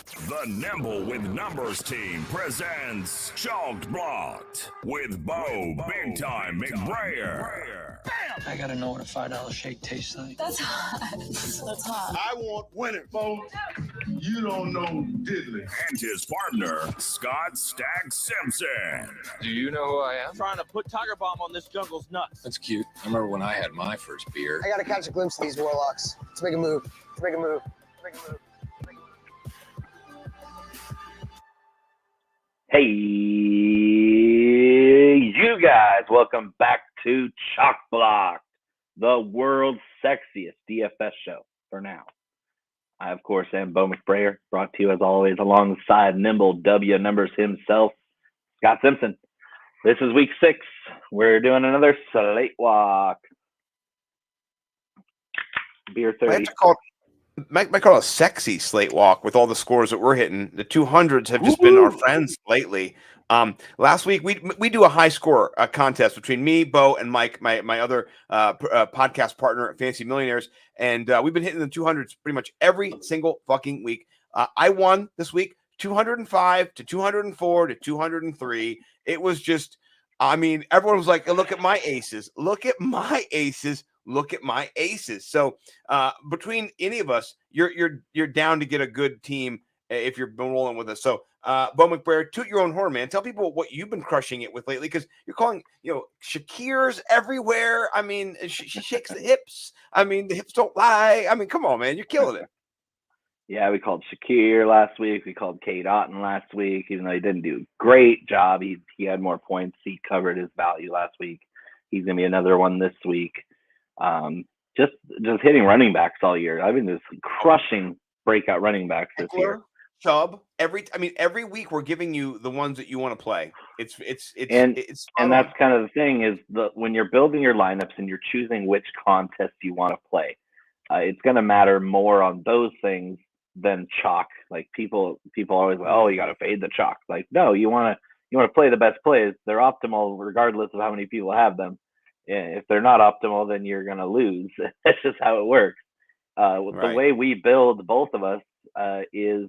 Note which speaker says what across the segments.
Speaker 1: The Nimble with Numbers team presents Chalked Blocked with Bo Big Time McBrayer.
Speaker 2: Bam! I gotta know what a $5 shake tastes like.
Speaker 3: That's hot. That's hot.
Speaker 4: I want winning, Bo. You don't know diddly.
Speaker 1: And his partner, Scott Stag Simpson.
Speaker 5: Do you know who I am?
Speaker 6: Trying to put Tiger Bomb on this jungle's nuts.
Speaker 5: That's cute. I remember when I had my first beer.
Speaker 7: I gotta catch a glimpse of these warlocks. Let's make a move. Let's make a move. Let's make a move.
Speaker 8: Hey, you guys, welcome back to Chalk Blocked, the world's sexiest DFS show for now. I, of course, am Bo McBrayer, brought to you, as always, alongside Nimble W Numbers himself, Scott Simpson. This is week 6. We're doing another slate walk. Beer 30.
Speaker 9: Might call it a sexy slate walk with all the scores that we're hitting. The 200s have just been our friends lately. Last week we do a high score contest between me, Bo, and Mike, my other podcast partner at Fantasy Millionaires, and we've been hitting the 200s pretty much every single fucking week. I won this week, 205 to 204 to 203. It was just, I mean, everyone was like, "Look at my aces! Look at my aces! Look at my aces!" So between any of us, you're down to get a good team if you're rolling with us. So Bo McBrayer, toot your own horn, man. Tell people what you've been crushing it with lately, because you're calling, Shakir's everywhere. I mean, she shakes the hips. I mean, the hips don't lie. I mean, come on, man, you're killing it.
Speaker 8: Yeah, we called Shakir last week. We called Kate Otten last week, even though he didn't do a great job. He had more points. He covered his value last week. He's gonna be another one this week. Just hitting running backs all year. I've been just crushing breakout running backs this year.
Speaker 9: Chubb, every week we're giving you the ones that you want to play. It's
Speaker 8: that's kind of the thing is when you're building your lineups and you're choosing which contests you want to play, it's going to matter more on those things than chalk. Like people always like, oh, you got to fade the chalk. Like, no, you want to play the best plays. They're optimal regardless of how many people have them. If they're not optimal, then you're going to lose. That's just how it works. Right. The way we build, both of us, is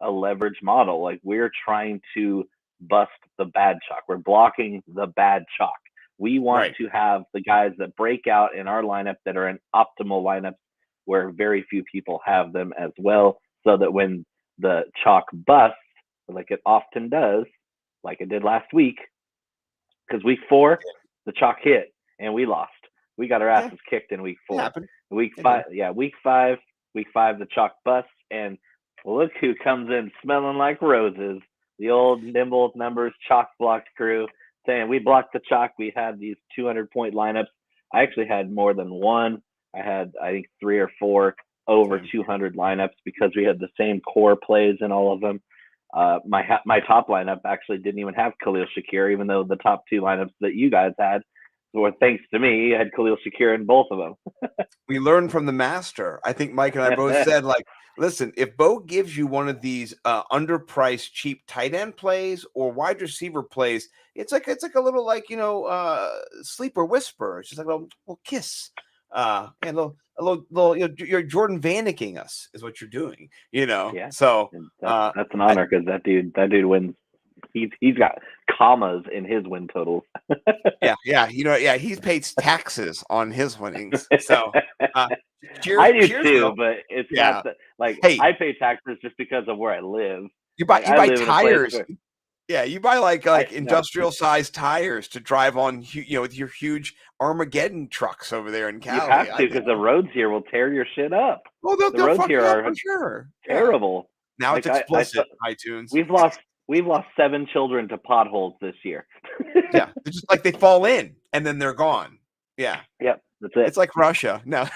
Speaker 8: a leverage model. Like, we're trying to bust the bad chalk. We're blocking the bad chalk. We want to have the guys that break out in our lineup that are in optimal lineups where very few people have them as well, so that when the chalk busts, like it often does, like it did last week, because week 4, the chalk hit and we lost. We got our asses kicked in week 4. Week 5, week 5, the chalk busts, and look who comes in smelling like roses. The old Nimble Numbers Chalk Blocked crew, saying we blocked the chalk. We had these 200-point lineups. I actually had more than one. I had, I think, 3 or 4 over 200 lineups because we had the same core plays in all of them. My top lineup actually didn't even have Khalil Shakir, even though the top 2 lineups that you guys had, or thanks to me, I had Khalil Shakir in both of them.
Speaker 9: We learned from the master. I think Mike and I both said, like, listen, if Bo gives you one of these underpriced, cheap tight end plays or wide receiver plays, it's like a little, like, sleeper whisper. It's just like a little kiss. And a little, you're Jordan Vanicking us is what you're doing, Yeah. So
Speaker 8: that's an honor, because that dude wins. He's got commas in his win totals.
Speaker 9: Yeah. He pays taxes on his winnings. So cheers,
Speaker 8: I do
Speaker 9: cheers,
Speaker 8: too,
Speaker 9: though.
Speaker 8: but it's not like,
Speaker 9: hey,
Speaker 8: I pay taxes just because of where I live.
Speaker 9: You buy tires. Yeah, you buy like industrial sized tires to drive on, with your huge Armageddon trucks over there in Cali.
Speaker 8: You have to, because the roads here will tear your shit up.
Speaker 9: Well, the roads here are for sure
Speaker 8: terrible.
Speaker 9: Now it's explicit. iTunes.
Speaker 8: We've lost 7 children to potholes this year.
Speaker 9: Yeah, it's just like they fall in and then they're gone. Yeah.
Speaker 8: Yep. That's it.
Speaker 9: It's like Russia. No.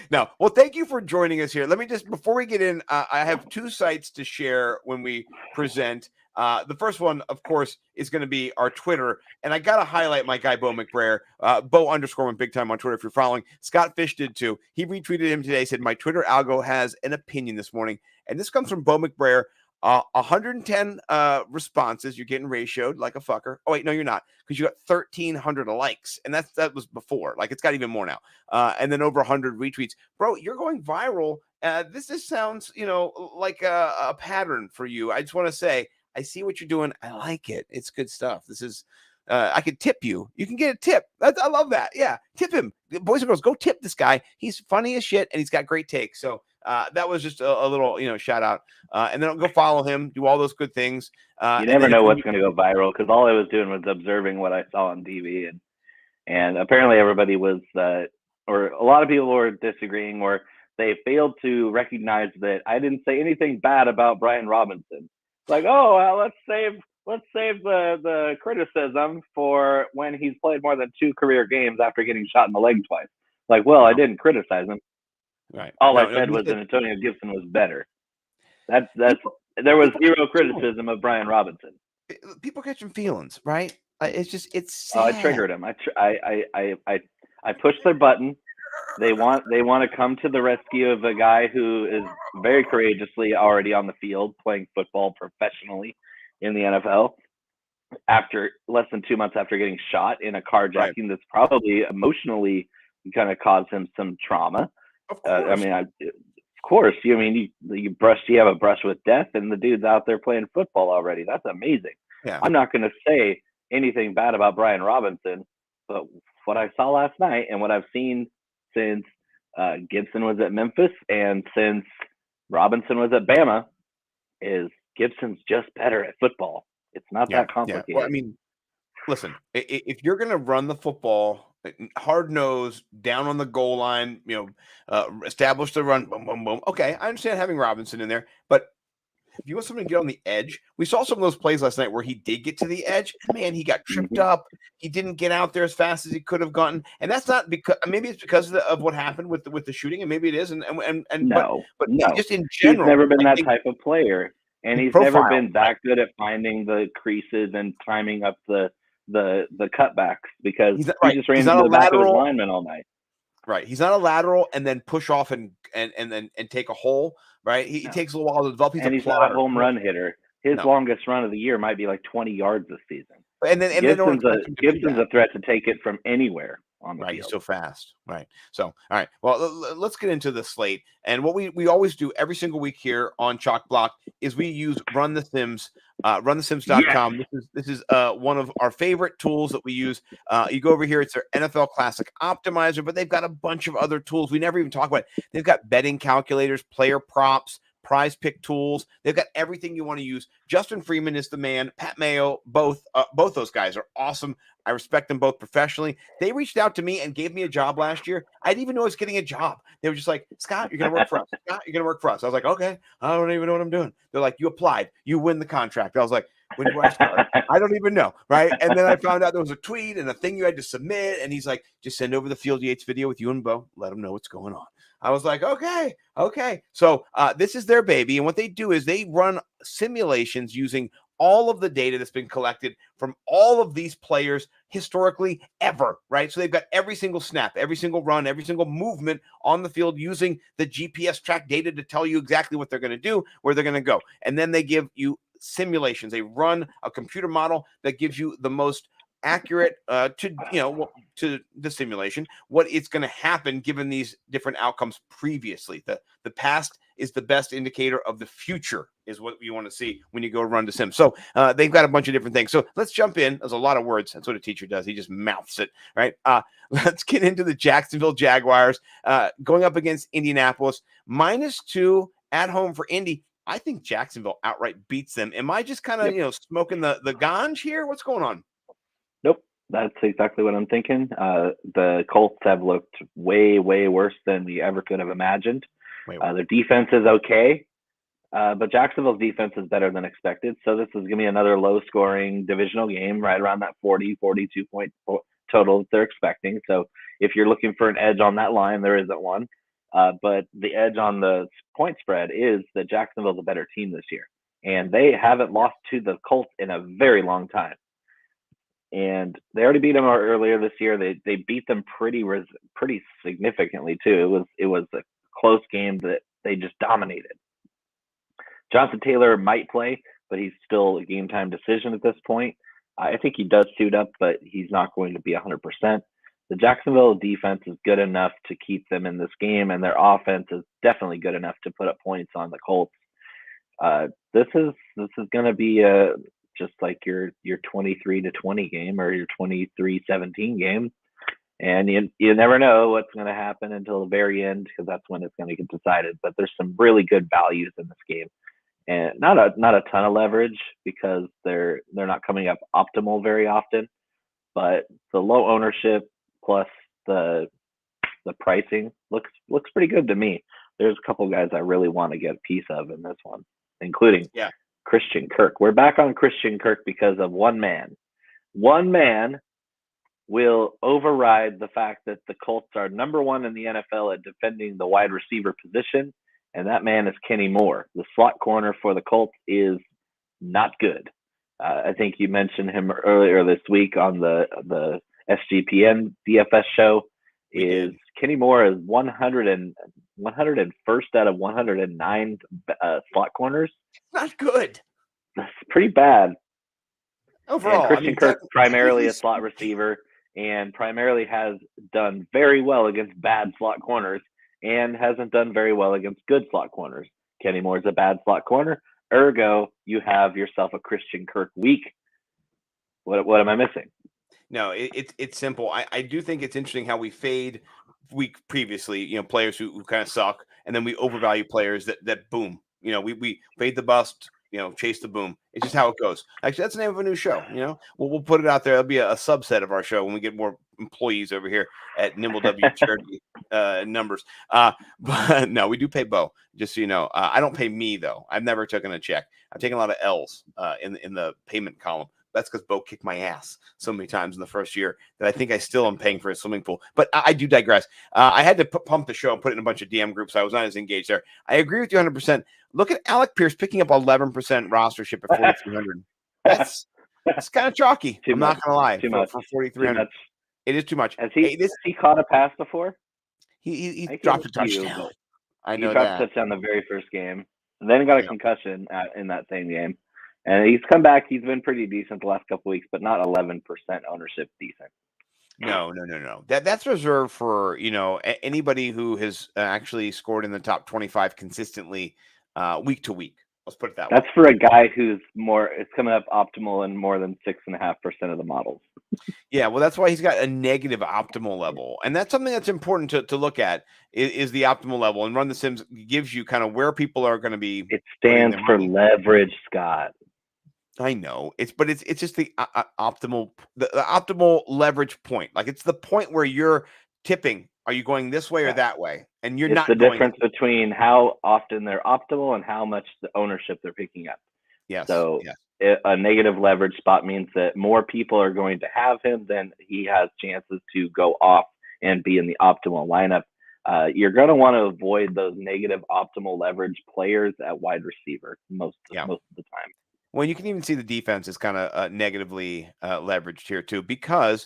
Speaker 9: No. Well, thank you for joining us here. Let me just, before we get in, I have 2 sites to share when we present. The first one, of course, is going to be our Twitter. And I got to highlight my guy, Bo McBrayer, Bo_went big time on Twitter. If you're following, Scott Fish did too. He retweeted him today, said, my Twitter algo has an opinion this morning. And this comes from Bo McBrayer. 110 responses. You're getting ratioed like a fucker. Oh, wait, no, you're not, because you got 1,300 likes. And that was before. Like, it's got even more now. And then over 100 retweets. Bro, you're going viral this just sounds, like a pattern for you. I just want to say, I see what you're doing. I like it. It's good stuff. This is, I could tip you. You can get a tip. I love that. Yeah, tip him. Boys and girls, go tip this guy. He's funny as shit, and he's got great takes. So that was just a little, shout out. And then go follow him. Do all those good things.
Speaker 8: You never know what's going to go viral, because all I was doing was observing what I saw on TV, and apparently everybody was, or a lot of people were disagreeing, or they failed to recognize that I didn't say anything bad about Brian Robinson. Like, oh, well, let's save the criticism for when he's played more than 2 career games after getting shot in the leg twice. Like, well, I didn't criticize him.
Speaker 9: Right.
Speaker 8: All I said was that Antonio Gibson was better. There was zero criticism of Brian Robinson.
Speaker 9: People catching feelings, right? It's sad.
Speaker 8: Oh, I triggered him. I pushed their button. They want to come to the rescue of a guy who is very courageously already on the field playing football professionally in the NFL after less than 2 months after getting shot in a carjacking that's probably emotionally going to cause him some trauma.
Speaker 9: Of course.
Speaker 8: Of course. You have a brush with death, and the dude's out there playing football already. That's amazing.
Speaker 9: Yeah.
Speaker 8: I'm not going to say anything bad about Brian Robinson, but what I saw last night and what I've seen since Gibson was at Memphis and since Robinson was at Bama is Gibson's just better at football. It's not that complicated.
Speaker 9: Yeah. Well, listen, if you're going to run the football hard nosed, down on the goal line, establish the run, boom, boom, boom. Okay, I understand having Robinson in there, but if you want someone to get on the edge, we saw some of those plays last night where he did get to the edge. And man, he got tripped up. He didn't get out there as fast as he could have gotten, and that's not because maybe it's because of what happened with the shooting, and maybe it is. But just in general,
Speaker 8: he's never been that type of player, and he's never been that good at finding the creases and timing up the cutbacks because he just ran into the back of his lineman all night.
Speaker 9: Right. He's not a lateral and then push off and take a hole. Right. He takes a little while to develop.
Speaker 8: He's not a home run hitter. His longest run of the year might be like 20 yards this season.
Speaker 9: And
Speaker 8: Gibson's a threat to take it from anywhere on the field.
Speaker 9: He's so fast. Right. So, all right. Well, let's get into the slate. And what we always do every single week here on Chalk Block is we use Run the Sims, runthesims.com.
Speaker 1: Yes.
Speaker 9: This is one of our favorite tools that we use. You go over here, it's their NFL Classic Optimizer, but they've got a bunch of other tools we never even talk about. They've got betting calculators, player props, prize pick tools. They've got everything you want to use. Justin Freeman is the man. Pat Mayo, both those guys are awesome. I respect them both professionally. They reached out to me and gave me a job last year. I didn't even know I was getting a job. They were just like, Scott, you're going to work for us. Scott, you're going to work for us. I was like, okay, I don't even know what I'm doing. They're like, you applied, you win the contract. I was like, when do I start? I don't even know. Right. And then I found out there was a tweet and a thing you had to submit. And he's like, just send over the Field Yates video with you and Bo. Let them know what's going on. I was like, okay. So this is their baby. And what they do is they run simulations using all of the data that's been collected from all of these players historically ever, right? So they've got every single snap, every single run, every single movement on the field using the GPS track data to tell you exactly what they're going to do, where they're going to go. And then they give you simulations. They run a computer model that gives you the most accurate to the simulation, what it's going to happen given these different outcomes previously. The past is the best indicator of the future is what you want to see when you go run to sim. So they've got a bunch of different things. So let's jump in. There's a lot of words. That's what a teacher does. He just mouths it, right? Let's get into the Jacksonville Jaguars going up against Indianapolis. -2 at home for Indy. I think Jacksonville outright beats them. Am I just kind of, smoking the ganj here? What's going on?
Speaker 8: Nope. That's exactly what I'm thinking. The Colts have looked way, way worse than we ever could have imagined. Their defense is okay, but Jacksonville's defense is better than expected. So this is going to be another low-scoring divisional game, right around that 40, 42-point total that they're expecting. So if you're looking for an edge on that line, there isn't one. But the edge on the point spread is that Jacksonville's a better team this year. And they haven't lost to the Colts in a very long time. And they already beat them earlier this year. They beat them pretty significantly too. It was a close game that they just dominated. Jonathan Taylor might play, but he's still a game time decision at this point. I think he does suit up, but he's not going to be 100%. The Jacksonville defense is good enough to keep them in this game, and their offense is definitely good enough to put up points on the Colts. This is going to be just like your 23-20 game or your 23-17 game, and you never know what's going to happen until the very end, because that's when it's going to get decided. But there's some really good values in this game, and not a ton of leverage because they're not coming up optimal very often. But the low ownership plus the pricing looks pretty good to me. There's a couple guys I really want to get a piece of in this one, including Christian Kirk. We're back on Christian Kirk because of one man. One man will override the fact that the Colts are number one in the NFL at defending the wide receiver position, and that man is Kenny Moore. The slot corner for the Colts is not good. I think you mentioned him earlier this week on the SGPN DFS show. Kenny Moore is 101st out of 109 slot corners.
Speaker 9: Not good.
Speaker 8: That's pretty bad.
Speaker 9: Overall,
Speaker 8: and Christian Kirk, primarily a slot receiver, and primarily has done very well against bad slot corners and hasn't done very well against good slot corners. Kenny Moore is a bad slot corner. Ergo, you have yourself a Christian Kirk week. What am I missing?
Speaker 9: No, it's simple. I do think it's interesting how we fade week previously, players who kind of suck, and then we overvalue players that boom. We fade the bust, chase the boom. It's just how it goes. Actually, that's the name of a new show. We'll put it out there. It'll be a subset of our show when we get more employees over here at Nimble W Charity numbers. But no, we do pay Bo, just so you know. I don't pay me though. I've never taken a check. I've taken a lot of L's in the payment column. That's because Bo kicked my ass so many times in the first year that I think I still am paying for his swimming pool. But I do digress. I had to pump the show and put it in a bunch of DM groups. So I was not as engaged there. I agree with you 100%. Look at Alec Pierce picking up 11% rostership at 4,300. That's kind of chalky. I'm not going to lie. For 4,300. It is too much.
Speaker 8: Has he caught a pass before?
Speaker 9: He dropped a touchdown. I know
Speaker 8: he dropped a touchdown the very first game. And then he got a concussion in that same game. And he's come back. He's been pretty decent the last couple weeks, but not 11% ownership decent.
Speaker 9: No. That's reserved for anybody who has actually scored in the top 25 consistently week to week. Let's put it that way.
Speaker 8: That's for a guy who's it's coming up optimal in more than 6.5% of the models.
Speaker 9: Yeah, well, that's why he's got a negative optimal level, and that's something that's important to look at is the optimal level. And Run the Sims gives you kind of where people are going to be.
Speaker 8: It stands for leverage, Scott.
Speaker 9: I know it's just the optimal leverage point. Like it's the point where you're tipping. Are you going this way or that way? And you're not.
Speaker 8: The difference between how often they're optimal and how much the ownership they're picking up.
Speaker 9: Yes.
Speaker 8: So a negative leverage spot means that more people are going to have him than he has chances to go off and be in the optimal lineup. You're going to want to avoid those negative optimal leverage players at wide receiver most of the time.
Speaker 9: Well, you can even see the defense is kind of negatively leveraged here too, because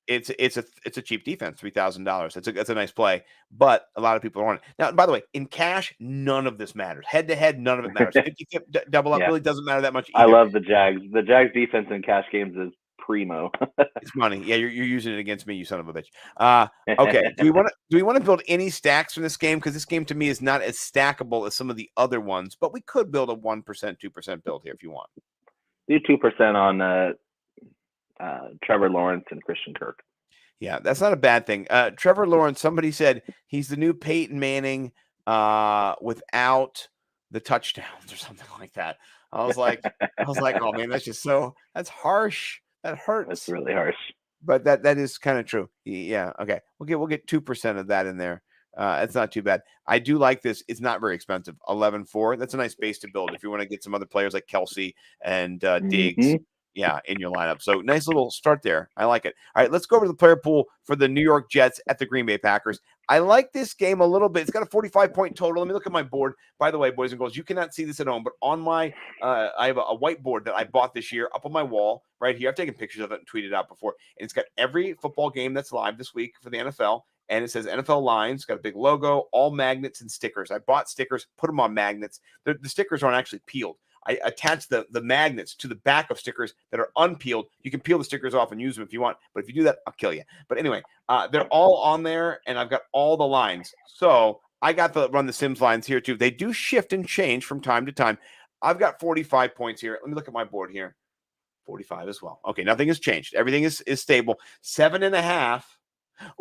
Speaker 9: it's a cheap defense, $3,000. That's a nice play, but a lot of people want it. Now, by the way, in cash, none of this matters. Head to head, none of it matters. 50 double up really doesn't matter that much either.
Speaker 8: I love the Jags. The Jags defense in cash games is primo.
Speaker 9: It's money. Yeah, you're using it against me, you son of a bitch. Okay. Do we want to build any stacks from this game? Because this game to me is not as stackable as some of the other ones, but we could build a 1%, 2% build here if you want.
Speaker 8: Do 2% on Trevor Lawrence and Christian Kirk.
Speaker 9: Yeah, that's not a bad thing. Trevor Lawrence, somebody said he's the new Peyton Manning without the touchdowns or something like that. I was like, oh man, that's harsh. That hurts.
Speaker 8: That's really harsh.
Speaker 9: But that is kind of true. Yeah. Okay. We'll get 2% of that in there. It's not too bad. I do like this. It's not very expensive. 11.4. That's a nice base to build if you want to get some other players like Kelsey and Diggs. Yeah, in your lineup. So nice little start there. I like it. All right, let's go over to the player pool for the New York Jets at the Green Bay Packers. I like this game a little bit. It's got a 45-point total. Let me look at my board. By the way, boys and girls, you cannot see this at home, but on my I have a whiteboard that I bought this year up on my wall right here. I've taken pictures of it and tweeted out before. And it's got every football game that's live this week for the NFL. And it says NFL lines, got a big logo, all magnets and stickers. I bought stickers, put them on magnets. The stickers aren't actually peeled. I attach the magnets to the back of stickers that are unpeeled. You can peel the stickers off and use them if you want, but if you do that, I'll kill you. But anyway, they're all on there, and I've got all the lines. So I got to run the Sims lines here too. They do shift and change from time to time. I've got 45 points here. Let me look at my board here. 45 as well. Okay, nothing has changed. Everything is stable. 7.5.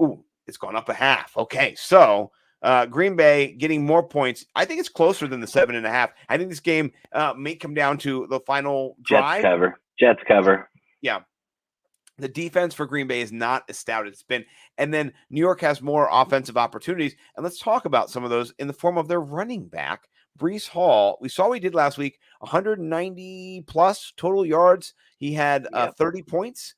Speaker 9: Ooh, it's gone up a half. Okay, so Green Bay getting more points. I think it's closer than the 7.5. I think this game may come down to the final drive.
Speaker 8: Jets cover.
Speaker 9: Yeah. The defense for Green Bay is not as stout as it's been. And then New York has more offensive opportunities. And let's talk about some of those in the form of their running back, Breece Hall. We saw what he did last week, 190 plus total yards. He had 30 points.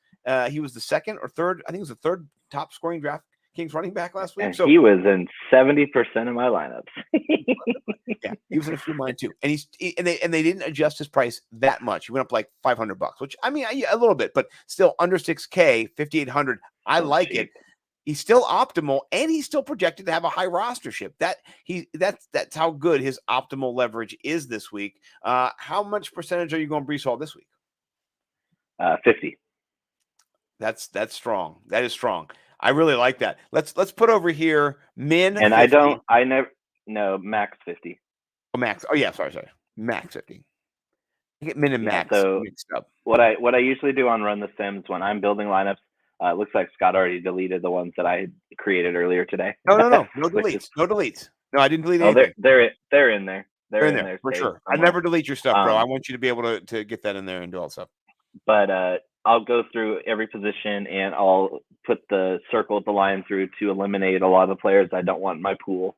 Speaker 9: He was the second or third. I think it was the third top scoring DraftKings running back last week.
Speaker 8: And so he was in 70% of my lineups.
Speaker 9: Yeah, he was in a few of mine too. And they didn't adjust his price that much. He went up like $500, which I mean a little bit, but still under $6K, 5,800. I like it. He's still optimal, and he's still projected to have a high rostership. That's how good his optimal leverage is this week. How much percentage are you going Breece Hall this week?
Speaker 8: 50.
Speaker 9: That's strong. That is strong. I really like that. Let's put over here min.
Speaker 8: And 50. Max 50.
Speaker 9: Oh, max. Oh yeah, sorry. Max 50. You get min and max mixed up.
Speaker 8: What I usually do on Run the Sims when I'm building lineups, it looks like Scott already deleted the ones that I had created earlier today.
Speaker 9: No deletes. No deletes. No, I didn't delete anything.
Speaker 8: They're in there. They're in there
Speaker 9: for sure. I never delete your stuff, bro. I want you to be able to get that in there and do all stuff.
Speaker 8: But I'll go through every position and I'll put the circle at the line through to eliminate a lot of the players I don't want in my pool.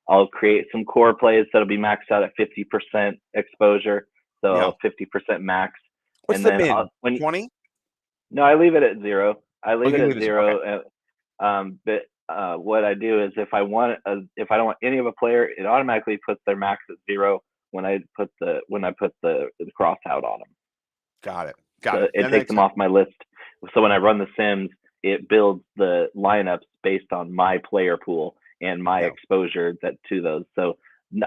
Speaker 8: I'll create some core plays that'll be maxed out at 50% exposure, so 50% max.
Speaker 9: What's the min? 20?
Speaker 8: No, I leave it at 0. I leave it at 0. Okay. But what I do is if I don't want any of a player, it automatically puts their max at 0 when I put the cross out on them.
Speaker 9: Got it.
Speaker 8: It takes them off my list. So when I run the Sims, it builds the lineups based on my player pool and my exposure to those. So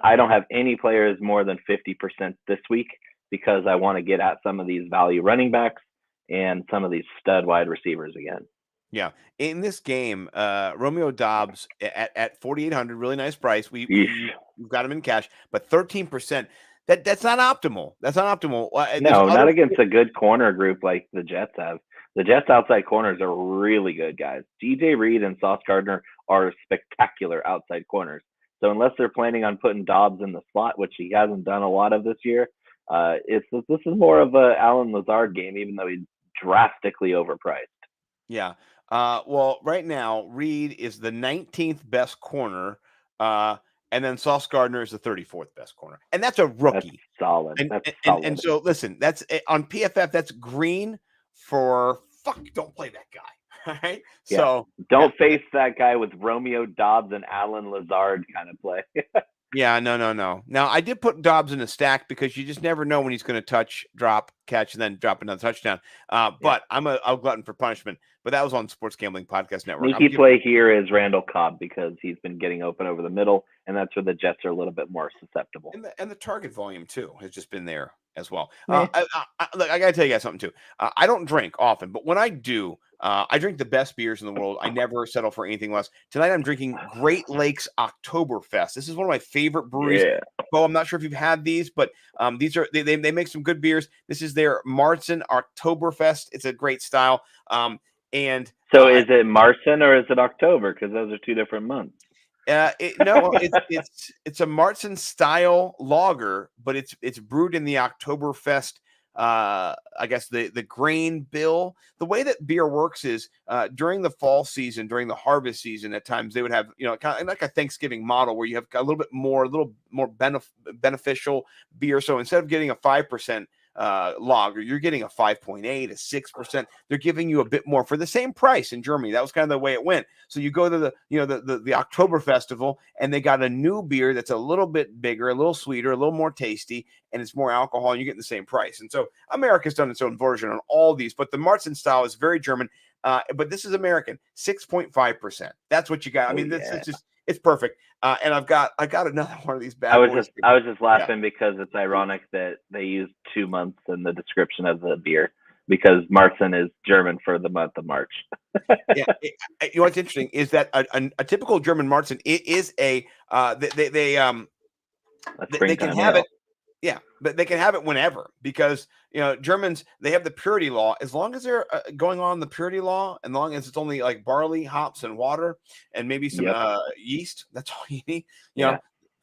Speaker 8: I don't have any players more than 50% this week because I want to get at some of these value running backs and some of these stud wide receivers again.
Speaker 9: Yeah. In this game, Romeo Doubs at 4,800, really nice price. We've got him in cash, but 13%. That's not optimal. That's not optimal.
Speaker 8: Not against a good corner group like the Jets have. The Jets outside corners are really good guys. DJ Reed and Sauce Gardner are spectacular outside corners. So unless they're planning on putting Dobbs in the slot, which he hasn't done a lot of this year, this is more of a Alan Lazard game, even though he's drastically overpriced.
Speaker 9: Yeah. Well, right now, Reed is the 19th best corner. And then Sauce Gardner is the 34th best corner. And that's a rookie.
Speaker 8: That's solid.
Speaker 9: And so, listen, that's on PFF, that's green for don't play that guy. All right?
Speaker 8: Yeah.
Speaker 9: So
Speaker 8: don't face that guy with Romeo Doubs and Alan Lazard kind of play.
Speaker 9: Yeah, no. Now, I did put Dobbs in a stack because you just never know when he's going to touch, drop, catch, and then drop another touchdown. But I'm a glutton for punishment. But that was on Sports Gambling Podcast Network.
Speaker 8: Sneaky play here is Randall Cobb because he's been getting open over the middle, and that's where the Jets are a little bit more susceptible.
Speaker 9: And the target volume, too, has just been there as well. Look, I got to tell you guys something, too. I don't drink often, but when I do, I drink the best beers in the world. I never settle for anything less. Tonight, I'm drinking Great Lakes Oktoberfest. This is one of my favorite breweries. Yeah. Well, I'm not sure if you've had these, but these are they make some good beers. This is their Marzen Oktoberfest. It's a great style. And
Speaker 8: so, is it Marzen or is it October? Because those are two different months.
Speaker 9: It's a Marzen style lager, but it's brewed in the Oktoberfest. I guess the grain bill. The way that beer works is during the fall season, during the harvest season, at times they would have kind of like a Thanksgiving model where you have a little more beneficial beer. So instead of getting a 5% lager, you're getting a 5.8, a 6%. They're giving you a bit more for the same price in Germany. That was kind of the way it went. So you go to the October Festival, and they got a new beer that's a little bit bigger, a little sweeter, a little more tasty, and it's more alcohol, and you're getting the same price. And so America's done its own version on all these, but the Marzen style is very German. But this is American, 6.5%. That's what you got. I mean, it's It's perfect. And I got another one of these bad
Speaker 8: I was
Speaker 9: boys.
Speaker 8: just laughing because it's ironic that they used 2 months in the description of the beer because Marzen is German for the month of March.
Speaker 9: Yeah, you know what's interesting is that a typical German Marzen is a they can have it. Yeah, but they can have it whenever because Germans, they have the purity law. As long as they're going on the purity law, and long as it's only like barley, hops, and water, and maybe some yeast, that's all you need. You know,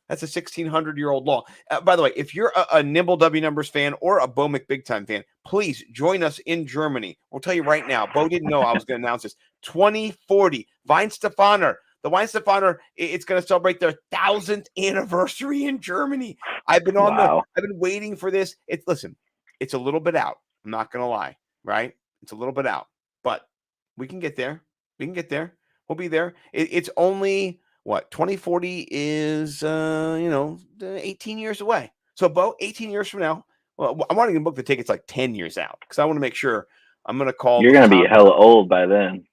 Speaker 9: that's a 1,600-year-old law. By the way, if you're a Nimble W Numbers fan or a Bo McBig Time fan, please join us in Germany. We'll tell you right now. Bo didn't know I was going to announce this. 2040 Weinstefaner. The Weinstefaner, it's going to celebrate their 1,000th anniversary in Germany. I've been I've been waiting for this. It's a little bit out. I'm not going to lie, right? It's a little bit out, but we can get there. We'll be there. It's only what 2040 is, 18 years away. So, Bo, 18 years from now, well, I'm wanting to book the tickets like 10 years out because I want to make sure I'm going to call.
Speaker 8: You're going to be hella old by then.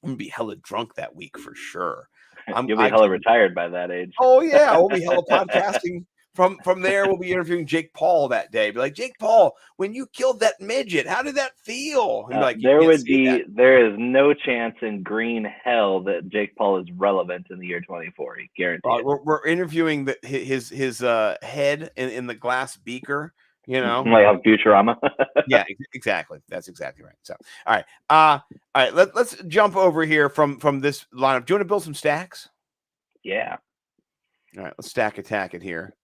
Speaker 9: I'm gonna be hella drunk that week for sure.
Speaker 8: You'll be hella retired by that age.
Speaker 9: Oh yeah, we'll be hella podcasting. From there, we'll be interviewing Jake Paul that day. Be like, Jake Paul, when you killed that midget, how did that feel?
Speaker 8: There is no chance in green hell that Jake Paul is relevant in the year 2040. Guaranteed.
Speaker 9: We're interviewing his head in the glass beaker.
Speaker 8: Like on Futurama.
Speaker 9: Yeah, exactly. That's exactly right. So, all right. Let's jump over here from this lineup. Do you want to build some stacks?
Speaker 8: Yeah.
Speaker 9: All right. Let's stack attack it here.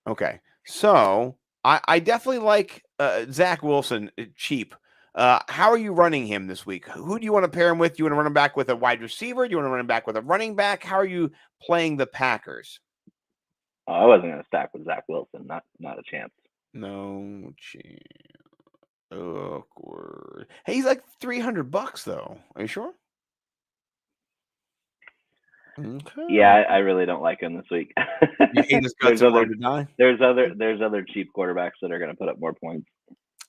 Speaker 9: Okay. So I definitely like Zach Wilson cheap. How are you running him this week? Who do you want to pair him with? Do you want to run him back with a wide receiver? Do you want to run him back with a running back? How are you playing the Packers?
Speaker 8: I wasn't going to stack with Zach Wilson. Not a chance.
Speaker 9: No chance. Awkward. Hey, he's like $300 though. Are you sure? Okay.
Speaker 8: Yeah, I really don't like him this week.
Speaker 9: There's
Speaker 8: other cheap quarterbacks that are going to put up more points.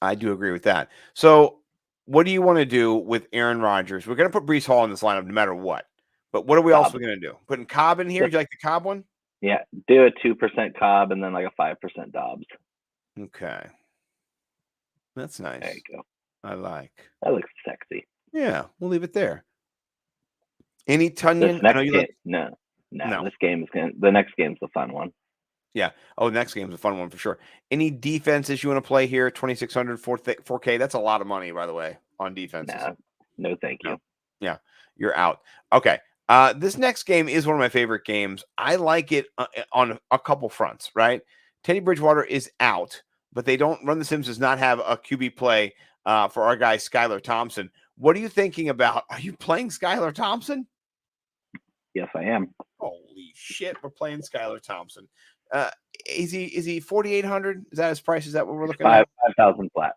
Speaker 9: I do agree with that. So, what do you want to do with Aaron Rodgers? We're going to put Breece Hall in this lineup no matter what. But what are we also going to do? Putting Cobb in here? Do you like the Cobb one?
Speaker 8: Yeah, do a 2% Cobb and then like a 5% Dobbs.
Speaker 9: Okay. That's nice.
Speaker 8: There you go.
Speaker 9: I like.
Speaker 8: That looks sexy.
Speaker 9: Yeah, we'll leave it there. Any Tunyon?
Speaker 8: No. The next game's the fun one.
Speaker 9: Yeah. Oh, the next game's a fun one for sure. Any defenses you want to play here? 2,600, 4K. That's a lot of money, by the way, on defenses.
Speaker 8: No, thank you.
Speaker 9: Yeah, you're out. Okay. This next game is one of my favorite games. I like it on a couple fronts, right? Teddy Bridgewater is out, but they don't run the Sims does not have a QB play for our guy Skylar Thompson. What are you thinking about? Are you playing Skylar Thompson?
Speaker 8: Yes, I am.
Speaker 9: Holy shit, we're playing Skylar Thompson. Is he 4,800? Is that his price? Is that what we're looking at?
Speaker 8: 5,000 flat.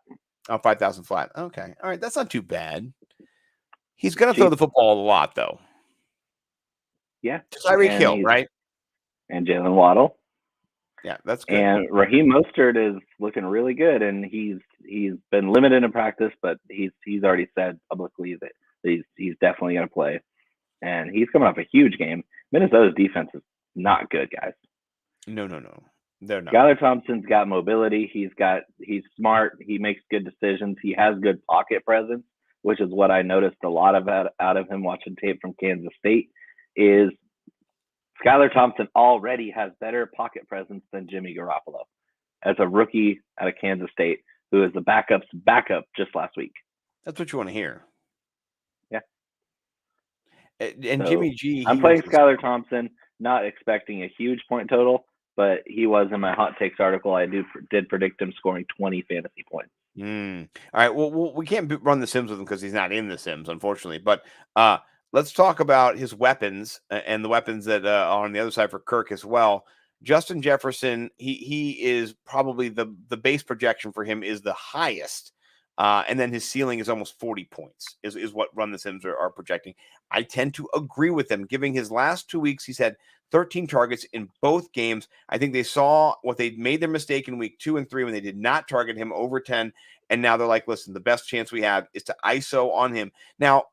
Speaker 9: Oh, 5,000 flat. Okay. All right. That's not too bad. He's going to throw the football a lot, though.
Speaker 8: Yeah.
Speaker 9: Tyreek Hill, right?
Speaker 8: And Jalen Waddle.
Speaker 9: Yeah, that's good.
Speaker 8: And Raheem Mostert is looking really good, and he's been limited in practice, but he's already said publicly that he's definitely going to play. And he's coming off a huge game. Minnesota's defense is not good, guys.
Speaker 9: No. They're not.
Speaker 8: Skylar Thompson's got mobility. He's smart. He makes good decisions. He has good pocket presence, which is what I noticed a lot of out of him watching tape from Kansas State. Is Skylar Thompson already has better pocket presence than Jimmy Garoppolo as a rookie out of Kansas State, who is the backup's backup just last week.
Speaker 9: That's what you want to hear.
Speaker 8: Yeah.
Speaker 9: And so, Jimmy G.
Speaker 8: I'm playing Skylar Thompson, not expecting a huge point total, but he was in my hot takes article. I did predict him scoring 20 fantasy points.
Speaker 9: All right. Well, we can't run the Sims with him because he's not in the Sims, unfortunately. But let's talk about his weapons and the weapons that are on the other side for Kirk as well. Justin Jefferson, he is probably the base projection for him is the highest. And then his ceiling is almost 40 points is what Run the Sims are projecting. I tend to agree with them. Giving his last 2 weeks, he's had 13 targets in both games. I think they saw what they made their mistake in week 2 and 3 when they did not target him over 10. And now they're like, listen, the best chance we have is to ISO on him. Now,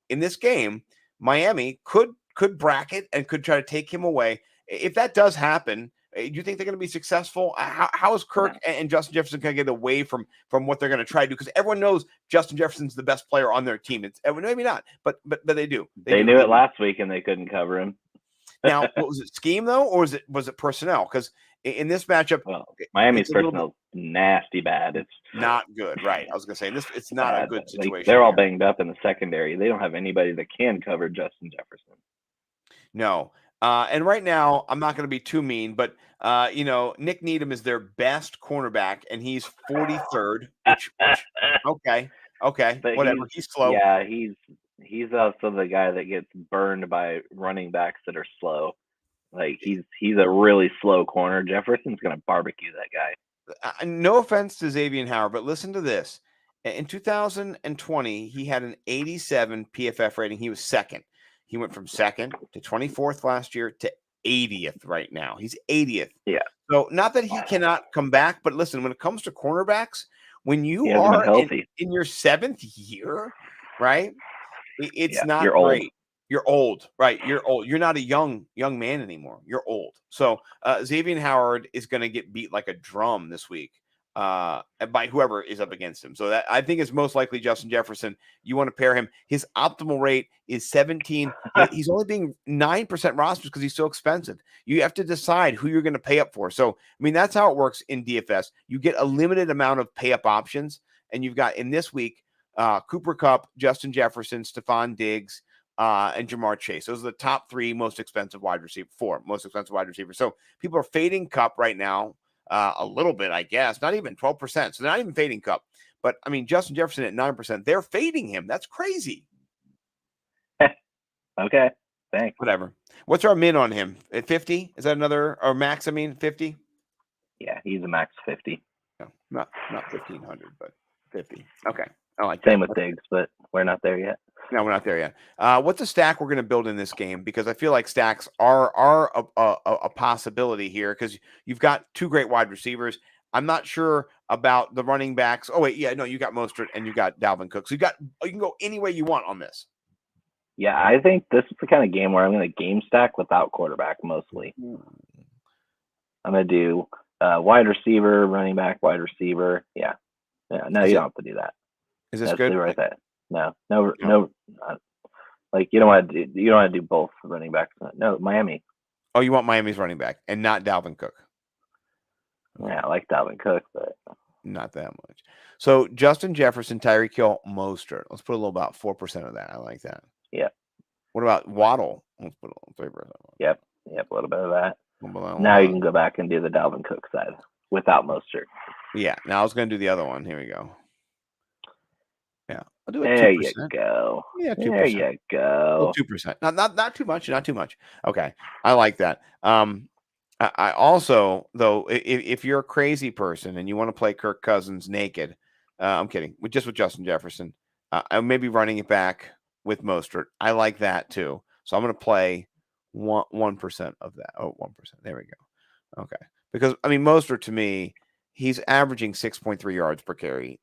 Speaker 9: in this game, Miami could could bracket and could try to take him away. If that does happen, do you think they're going to be successful? How is Kirk and Justin Jefferson going to get away from what they're going to try to do? Because everyone knows Justin Jefferson's the best player on their team. It's maybe not, but they do.
Speaker 8: They knew it last week and they couldn't cover him.
Speaker 9: Now, what was it, scheme though, or was it personnel? Because in this matchup,
Speaker 8: Miami's personnel is nasty bad. It's
Speaker 9: not good, right? I was going to say it's not a good situation.
Speaker 8: They're all banged up in the secondary. They don't have anybody that can cover Justin Jefferson.
Speaker 9: No. And right now, I'm not going to be too mean, but Nick Needham is their best cornerback, and he's 43rd. Okay, but whatever. He's slow.
Speaker 8: Yeah, he's also the guy that gets burned by running backs that are slow. Like he's a really slow corner. Jefferson's going to barbecue that guy.
Speaker 9: No offense to Xavier Howard, but listen to this. In 2020, he had an 87 PFF rating. He was second. He went from second to 24th last year to 80th right now. He's 80th.
Speaker 8: Yeah.
Speaker 9: So not that he cannot come back, but listen, when it comes to cornerbacks, when you are in your 7th year, right? It's not
Speaker 8: you're
Speaker 9: great.
Speaker 8: Old.
Speaker 9: You're old, right? You're old. You're not a young man anymore. You're old. So Xavier Howard is going to get beat like a drum this week by whoever is up against him. So that I think is most likely Justin Jefferson. You want to pair him. His optimal rate is 17. He's only being 9% rosters because he's so expensive. You have to decide who you're going to pay up for. So, I mean, that's how it works in DFS. You get a limited amount of pay up options. And you've got in this week, Cooper Kupp, Justin Jefferson, Stephon Diggs, and Jamar Chase. Those are the top 4 most expensive wide receivers. So people are fading Kupp right now. A little bit, I guess, not even 12%. So they're not even fading Kupp. But I mean, Justin Jefferson at 9%, they're fading him. That's crazy.
Speaker 8: Okay, thanks.
Speaker 9: Whatever. What's our min on him? At 50? Is that another, or max? I mean, 50?
Speaker 8: Yeah, he's a max 50.
Speaker 9: No, not 1,500, but 50. Okay. I like
Speaker 8: Same with Diggs, but we're not there yet.
Speaker 9: No, we're not there yet. What's a stack we're going to build in this game? Because I feel like stacks are a possibility here because you've got 2 great wide receivers. I'm not sure about the running backs. Oh, wait. Yeah, no, you got Mostert and you got Dalvin Cook. So you can go any way you want on this.
Speaker 8: Yeah, I think this is the kind of game where I'm going to game stack without quarterback mostly. I'm going to do wide receiver, running back, wide receiver. Yeah. No, you don't have to do that.
Speaker 9: Is this good?
Speaker 8: Right there. No. Like you don't want to do both running backs. No, Miami.
Speaker 9: Oh, you want Miami's running back and not Dalvin Cook?
Speaker 8: Yeah, I like Dalvin Cook, but
Speaker 9: not that much. So Justin Jefferson, Tyreek Hill, Mostert. Let's put a little about 4% of that. I like that.
Speaker 8: Yeah.
Speaker 9: What about Waddle? Let's put a 3%.
Speaker 8: Yep, a little bit of that. Now you can go back and do the Dalvin Cook side without Mostert.
Speaker 9: Yeah. Now I was going to do the other one. Here we go. Yeah, I'll do it.
Speaker 8: There
Speaker 9: 2%.
Speaker 8: you go.
Speaker 9: Yeah, 2%.
Speaker 8: There you go.
Speaker 9: 2%. Not too much. Not too much. Okay, I like that. I also though, if you're a crazy person and you want to play Kirk Cousins naked, I'm kidding. With Justin Jefferson, I may be running it back with Mostert. I like that too. So I'm going to play 1% of that. Oh, 1%. There we go. Okay, because I mean Mostert to me, he's averaging 6.3 yards per carry.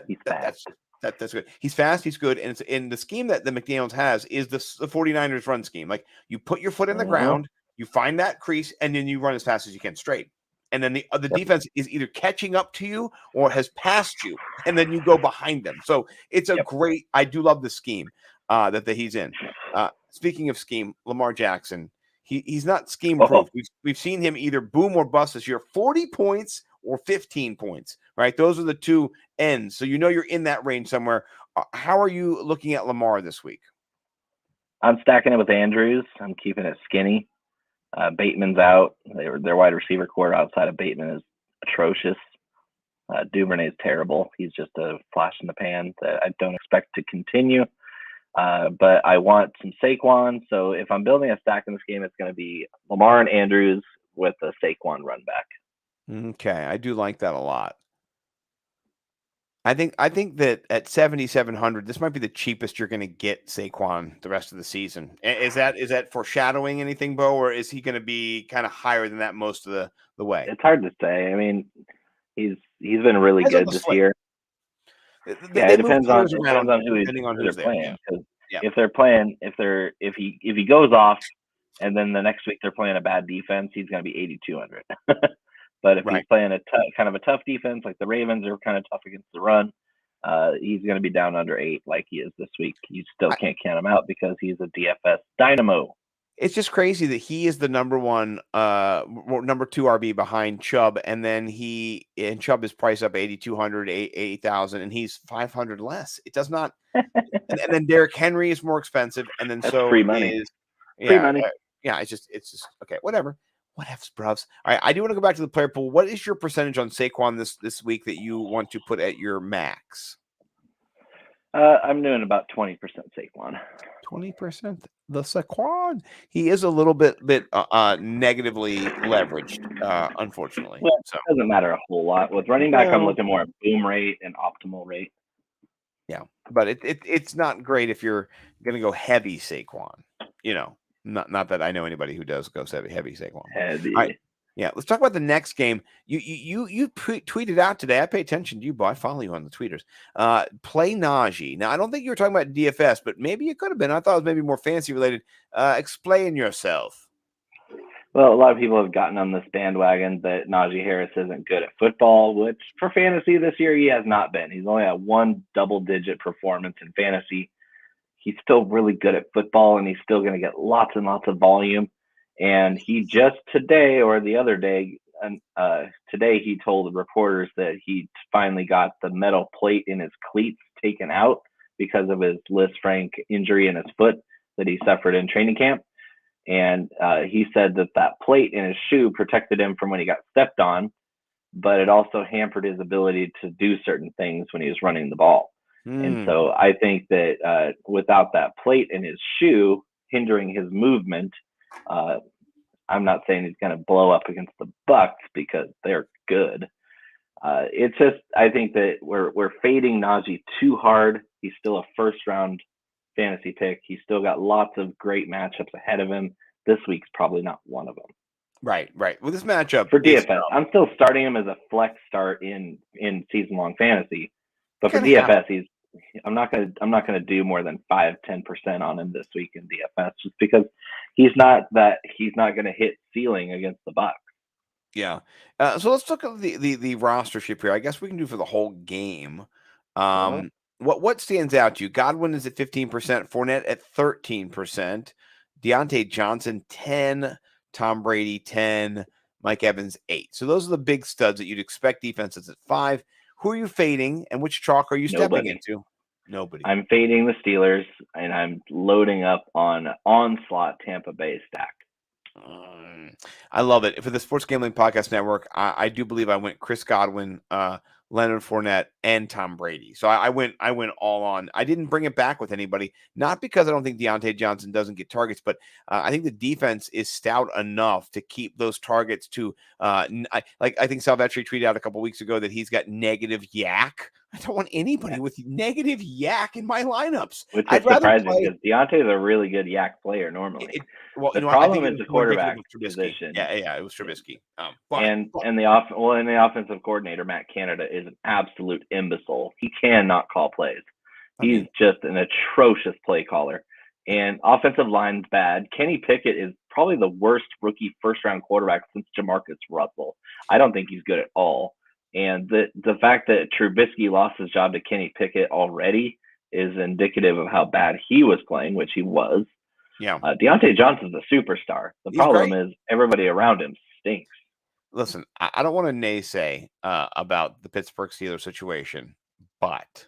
Speaker 8: He's fast.
Speaker 9: That's good. He's fast. He's good. And it's in the scheme that the McDaniels has is the 49ers run scheme. Like you put your foot in the ground, you find that crease, and then you run as fast as you can straight. And then the defense is either catching up to you or has passed you, and then you go behind them. So it's a great. I do love the scheme that he's in. Speaking of scheme, Lamar Jackson, he's not scheme proof. We've seen him either boom or bust this year. 40 points or 15 points, right? Those are the two ends. So you're in that range somewhere. How are you looking at Lamar this week?
Speaker 8: I'm stacking it with Andrews. I'm keeping it skinny. Bateman's out. Their wide receiver core outside of Bateman is atrocious. Duvernay's terrible. He's just a flash in the pan that I don't expect to continue. But I want some Saquon. So if I'm building a stack in this game, it's going to be Lamar and Andrews with a Saquon run back.
Speaker 9: Okay, I do like that a lot. I think that at 7,700, this might be the cheapest you're going to get Saquon the rest of the season. Is that foreshadowing anything, Bo, or is he going to be kind of higher than that most of the way?
Speaker 8: It's hard to say. I mean, he's been really good this year.
Speaker 9: It depends on who they're playing.
Speaker 8: Yeah.
Speaker 9: Yeah.
Speaker 8: if he goes off, and then the next week they're playing a bad defense, he's going to be 8,200. But if he's playing kind of a tough defense, like the Ravens are kind of tough against the run, he's going to be down under 8 like he is this week. You still can't count him out because he's a DFS dynamo.
Speaker 9: It's just crazy that he is the number 2 RB behind Chubb, and then Chubb is priced up 8,200, 8,000, and he's 500 less. It does not. and then Derrick Henry is more expensive, and then
Speaker 8: That's free money. Free money.
Speaker 9: It's just okay. Whatever. Whatevs, bruvs. All right, I do want to go back to the player pool. What is your percentage on Saquon this week that you want to put at your max?
Speaker 8: I'm doing about 20% Saquon.
Speaker 9: 20%. The Saquon. He is a little bit negatively leveraged, unfortunately.
Speaker 8: Well, it doesn't matter a whole lot. With running back, I'm looking more at boom rate and optimal rate.
Speaker 9: Yeah, but it's not great if you're going to go heavy Saquon. Not that I know anybody who does go heavy Saquon.
Speaker 8: Heavy.
Speaker 9: Right. Yeah, let's talk about the next game. You tweeted out today. I pay attention to you, Bo. I follow you on the tweeters. Play Najee. Now, I don't think you were talking about DFS, but maybe it could have been. I thought it was maybe more fantasy related. Explain yourself.
Speaker 8: Well, a lot of people have gotten on this bandwagon that Najee Harris isn't good at football, which for fantasy this year he has not been. He's only had one double-digit performance in fantasy. He's still really good at football, and he's still going to get lots and lots of volume. And he just today or the other day, today he told the reporters that he finally got the metal plate in his cleats taken out because of his Lisfranc injury in his foot that he suffered in training camp. And he said that plate in his shoe protected him from when he got stepped on, but it also hampered his ability to do certain things when he was running the ball. And so I think that without that plate in his shoe hindering his movement, I'm not saying he's going to blow up against the Bucs because they're good. It's just I think that we're fading Najee too hard. He's still a first-round fantasy pick. He's still got lots of great matchups ahead of him. This week's probably not one of them.
Speaker 9: Right. Well, this matchup
Speaker 8: for DFS, I'm still starting him as a flex start in season-long fantasy, but for DFS, I'm not gonna do more than 5-10% on him this week in DFS just because he's not gonna hit ceiling against the Bucs.
Speaker 9: Yeah. So let's look at the rostership here. I guess we can do for the whole game. What stands out to you? Godwin is at 15%, Fournette at 13%, Deontay Johnson 10, Tom Brady 10, Mike Evans 8. So those are the big studs that you'd expect defenses at 5. Who are you fading, and which chalk are you stepping into? Nobody.
Speaker 8: I'm fading the Steelers, and I'm loading up on Onslaught Tampa Bay stack.
Speaker 9: I love it. For the Sports Gambling Podcast Network, I do believe I went Chris Godwin, Leonard Fournette, and Tom Brady. So I went all on. I didn't bring it back with anybody, not because I don't think Deontay Johnson doesn't get targets, but I think the defense is stout enough to keep those targets to I think Salvatore tweeted out a couple weeks ago that he's got negative yak. I don't want anybody with negative yak in my lineups.
Speaker 8: Which is surprising because Deontay is a really good yak player normally. The problem is the quarterback position.
Speaker 9: Yeah, it was Trubisky.
Speaker 8: And the offensive coordinator, Matt Canada, is an absolute imbecile. He cannot call plays. He's just an atrocious play caller. And offensive line's bad. Kenny Pickett is probably the worst rookie first-round quarterback since Jamarcus Russell. I don't think he's good at all. And the fact that Trubisky lost his job to Kenny Pickett already is indicative of how bad he was playing, which he was.
Speaker 9: Yeah.
Speaker 8: Deontay Johnson's a superstar. The problem is everybody around him stinks.
Speaker 9: Listen, I don't want to naysay about the Pittsburgh Steelers situation, but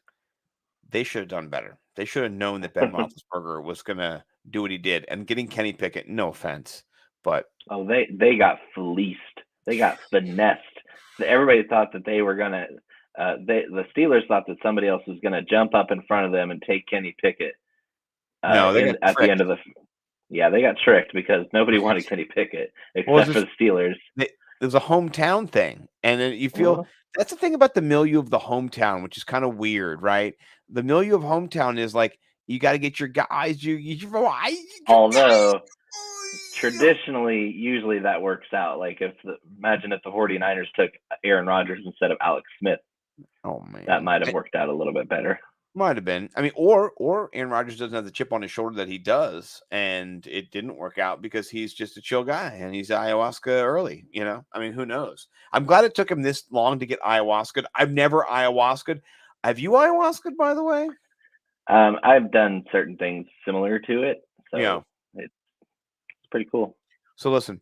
Speaker 9: they should have done better. They should have known that Ben Roethlisberger was going to do what he did. And getting Kenny Pickett, no offense, but
Speaker 8: they got fleeced. They got finessed. Everybody thought that they were going to. The Steelers thought that somebody else was going to jump up in front of them and take Kenny Pickett.
Speaker 9: No, they got
Speaker 8: at the end of they got tricked because nobody wanted Kenny Pickett except for the Steelers.
Speaker 9: There's a hometown thing, and then you feel that's the thing about the milieu of the hometown, which is kind of weird, right? The milieu of hometown is like you got to get your guys.
Speaker 8: Although traditionally, usually that works out. Like imagine if the 49ers took Aaron Rodgers instead of Alex Smith.
Speaker 9: Oh man,
Speaker 8: that might have worked out a little bit better.
Speaker 9: Might have been. I mean, or Aaron Rodgers doesn't have the chip on his shoulder that he does, and it didn't work out because he's just a chill guy and he's ayahuasca early. I mean, who knows? I'm glad it took him this long to get ayahuasca. I've never ayahuasca. Have you ayahuasca, by the way?
Speaker 8: I've done certain things similar to it, so
Speaker 9: Yeah.
Speaker 8: it's pretty cool.
Speaker 9: So listen,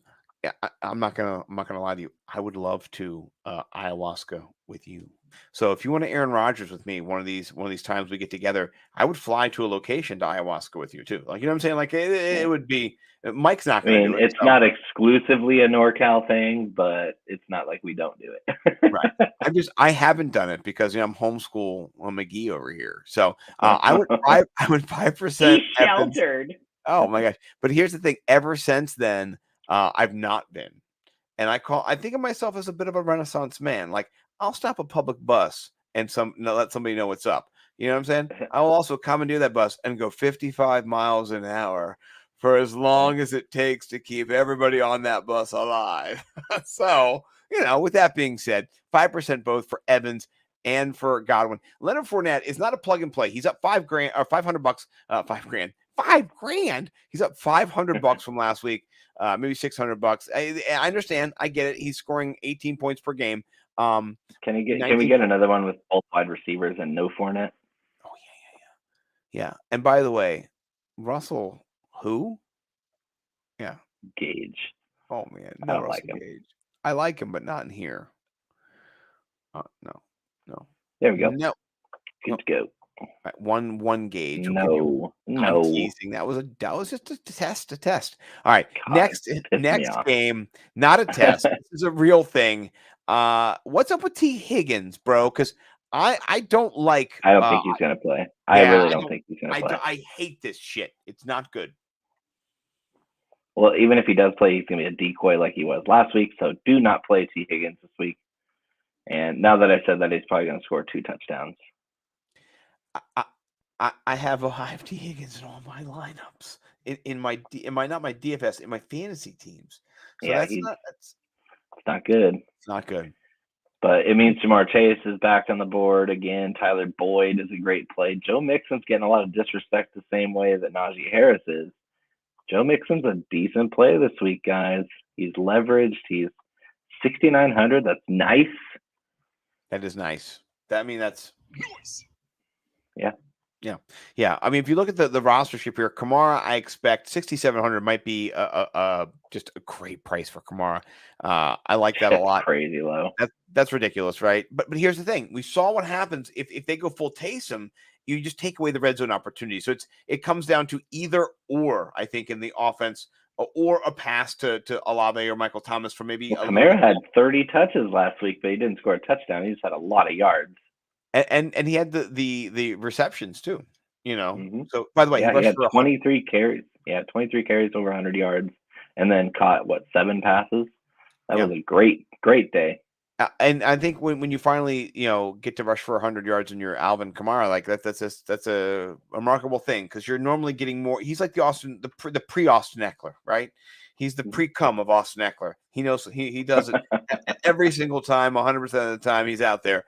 Speaker 9: I'm not gonna lie to you. I would love to ayahuasca with you. So if you want to Aaron Rodgers with me, one of these times we get together, I would fly to a location to ayahuasca with you too. Like, you know what I'm saying? Like it would be. Mike's not
Speaker 8: I
Speaker 9: going to
Speaker 8: mean,
Speaker 9: do it.
Speaker 8: it's not exclusively a NorCal thing, but it's not like we don't do it.
Speaker 9: Right. I haven't done it because I'm homeschool on McGee over here. So I would 5%.
Speaker 8: Sheltered.
Speaker 9: Oh my gosh! But here's the thing: ever since then, I've not been, and I think of myself as a bit of a Renaissance man. Like, I'll stop a public bus and let somebody know what's up. You know what I'm saying? I will also commandeer that bus and go 55 miles an hour for as long as it takes to keep everybody on that bus alive. So, with that being said, 5% both for Evans and for Godwin. Leonard Fournette is not a plug and play. He's up $5,000 or $500. $5,000. He's up $500 from last week. Maybe $600. I understand. I get it. He's scoring 18 points per game.
Speaker 8: Can we get another one with both wide receivers and no Fournette?
Speaker 9: Oh yeah. And by the way, Russell, who? Yeah,
Speaker 8: Gage.
Speaker 9: Oh man,
Speaker 8: I
Speaker 9: no
Speaker 8: don't
Speaker 9: Russell
Speaker 8: like him.
Speaker 9: Gage. I like him, but not in here. No.
Speaker 8: There we go.
Speaker 9: No.
Speaker 8: Good to go.
Speaker 9: Right, one Gage.
Speaker 8: No.
Speaker 9: I'm teasing. That was just a test. All right.
Speaker 8: God,
Speaker 9: next game, not a test. This is a real thing. What's up with T. Higgins, bro? Because I don't like.
Speaker 8: I don't think he's gonna play. I really don't think he's gonna play.
Speaker 9: I hate this shit. It's not good.
Speaker 8: Well, even if he does play, he's gonna be a decoy like he was last week. So do not play T. Higgins this week. And now that I said that, he's probably gonna score 2 touchdowns.
Speaker 9: I have a high of T. Higgins in all my lineups in my not my DFS, in my fantasy teams. So
Speaker 8: yeah, it's not good.
Speaker 9: It's not good.
Speaker 8: But it means Jamar Chase is back on the board again. Tyler Boyd is a great play. Joe Mixon's getting a lot of disrespect the same way that Najee Harris is. Joe Mixon's a decent play this week, guys. He's leveraged. He's 6,900. That's nice.
Speaker 9: That is nice. That's nice.
Speaker 8: Yeah.
Speaker 9: I mean, if you look at the rostership here, Kamara, I expect 6,700 might be just a great price for Kamara. I like that a lot.
Speaker 8: Crazy low.
Speaker 9: That's ridiculous, right? But here's the thing: we saw what happens if they go full Taysom. You just take away the red zone opportunity. So it comes down to either or. I think in the offense, or a pass to Olave or Michael Thomas for maybe.
Speaker 8: Kamara had 30 touches last week, but he didn't score a touchdown. He just had a lot of yards.
Speaker 9: And he had the receptions too,
Speaker 8: Mm-hmm.
Speaker 9: So by the way,
Speaker 8: he had 23 carries. Yeah, 23 carries over 100 yards, and then caught 7 passes. That was a great day.
Speaker 9: And I think when you finally get to rush for 100 yards in your Alvin Kamara, like that's a remarkable thing, because you're normally getting more. He's like the pre Austin Eckler, right? He's the pre-cum of Austin Eckler. He knows he does it every single time, 100% of the time he's out there.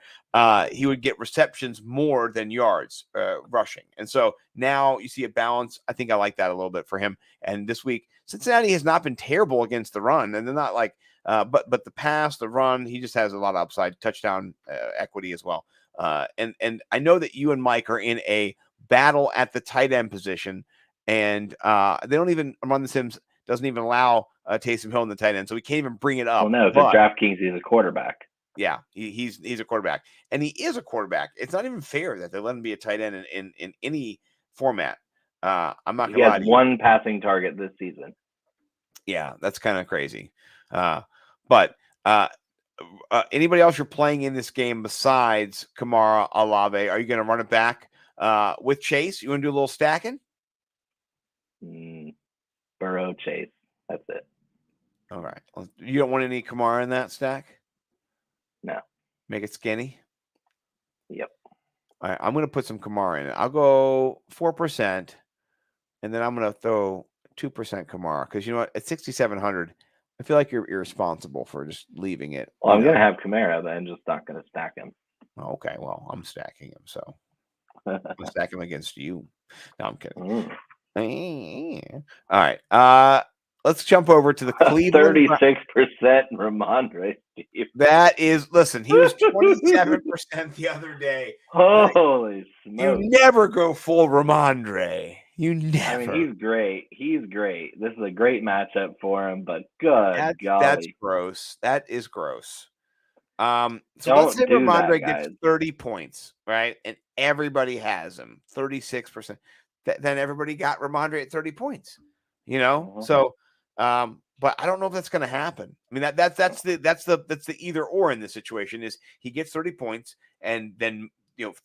Speaker 9: He would get receptions more than yards rushing. And so now you see a balance. I think I like that a little bit for him. And this week, Cincinnati has not been terrible against the run. And they're not like, but the pass, the run, he just has a lot of upside, touchdown equity as well. And I know that you and Mike are in a battle at the tight end position. And they don't even, Run the Sims doesn't even allow Taysom Hill in the tight end, so we can't even bring it up.
Speaker 8: Well, no, because DraftKings he's a quarterback.
Speaker 9: Yeah, he's a quarterback, and he is a quarterback. It's not even fair that they let him be a tight end in any format. I'm not gonna lie to you.
Speaker 8: He has 1 passing target this season.
Speaker 9: Yeah, that's kind of crazy. But anybody else you're playing in this game besides Kamara, Olave? Are you going to run it back with Chase? You want to do a little stacking?
Speaker 8: Burrow, Chase. That's it.
Speaker 9: All right. You don't want any Kamara in that stack?
Speaker 8: No.
Speaker 9: Make it skinny?
Speaker 8: Yep.
Speaker 9: All right. I'm going to put some Kamara in it. I'll go 4%, and then I'm going to throw 2% Kamara, because you know what? At 6,700, I feel like you're irresponsible for just leaving it.
Speaker 8: Well, I'm going to have Kamara, but I'm just not going to stack him.
Speaker 9: Okay. Well, I'm stacking him, so. I'll stack him against you. No, I'm kidding.
Speaker 8: Mm.
Speaker 9: All right. Let's jump over to the Cleveland.
Speaker 8: 36% Ramondre. Steve.
Speaker 9: That is, listen, he was 27% the other day.
Speaker 8: Holy
Speaker 9: You
Speaker 8: smokes.
Speaker 9: never go full Ramondre. You never.
Speaker 8: I mean, he's great. He's great. This is a great matchup for him, but good golly.
Speaker 9: That's gross. That is gross. So
Speaker 8: Don't
Speaker 9: let's say
Speaker 8: do that,
Speaker 9: Ramondre
Speaker 8: guys.
Speaker 9: gets 30 points, right? And everybody has him, 36%. Then everybody got Ramondre at 30 points, you know? So, but I don't know if that's going to happen. I mean, that's the either or in this situation is he gets 30 points and then,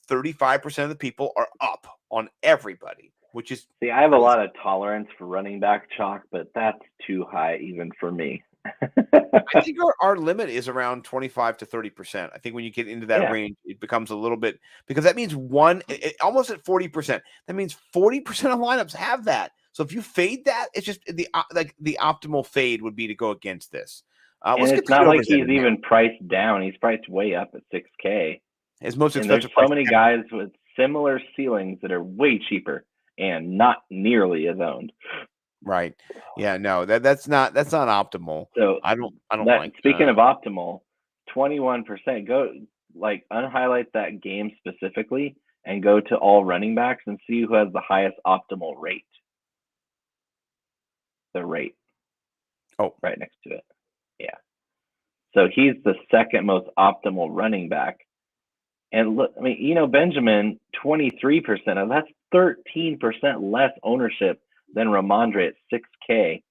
Speaker 9: 35% of the people are up on everybody, which is
Speaker 8: See, I have a lot of tolerance for running back chalk, but that's too high even for me.
Speaker 9: I think our limit is around 25 to 30%. I think when you get into that range, it becomes a little bit because that means almost at 40%. That means 40% of lineups have that. So if you fade that, it's just the optimal fade would be to go against this.
Speaker 8: And it's not like he's even priced down. He's priced way up at 6K.
Speaker 9: His most
Speaker 8: and
Speaker 9: expensive.
Speaker 8: There's so many guys with similar ceilings that are way cheaper and not nearly as owned.
Speaker 9: Right. Yeah. No. That's not optimal.
Speaker 8: So
Speaker 9: I don't like.
Speaker 8: Speaking of optimal, 21%. Go unhighlight that game specifically and go to all running backs and see who has the highest optimal rate. The rate.
Speaker 9: Oh,
Speaker 8: right next to it. Yeah. So he's the second most optimal running back. And look, I mean, Benjamin, 23%. That's 13% less ownership than Ramondre at 6K.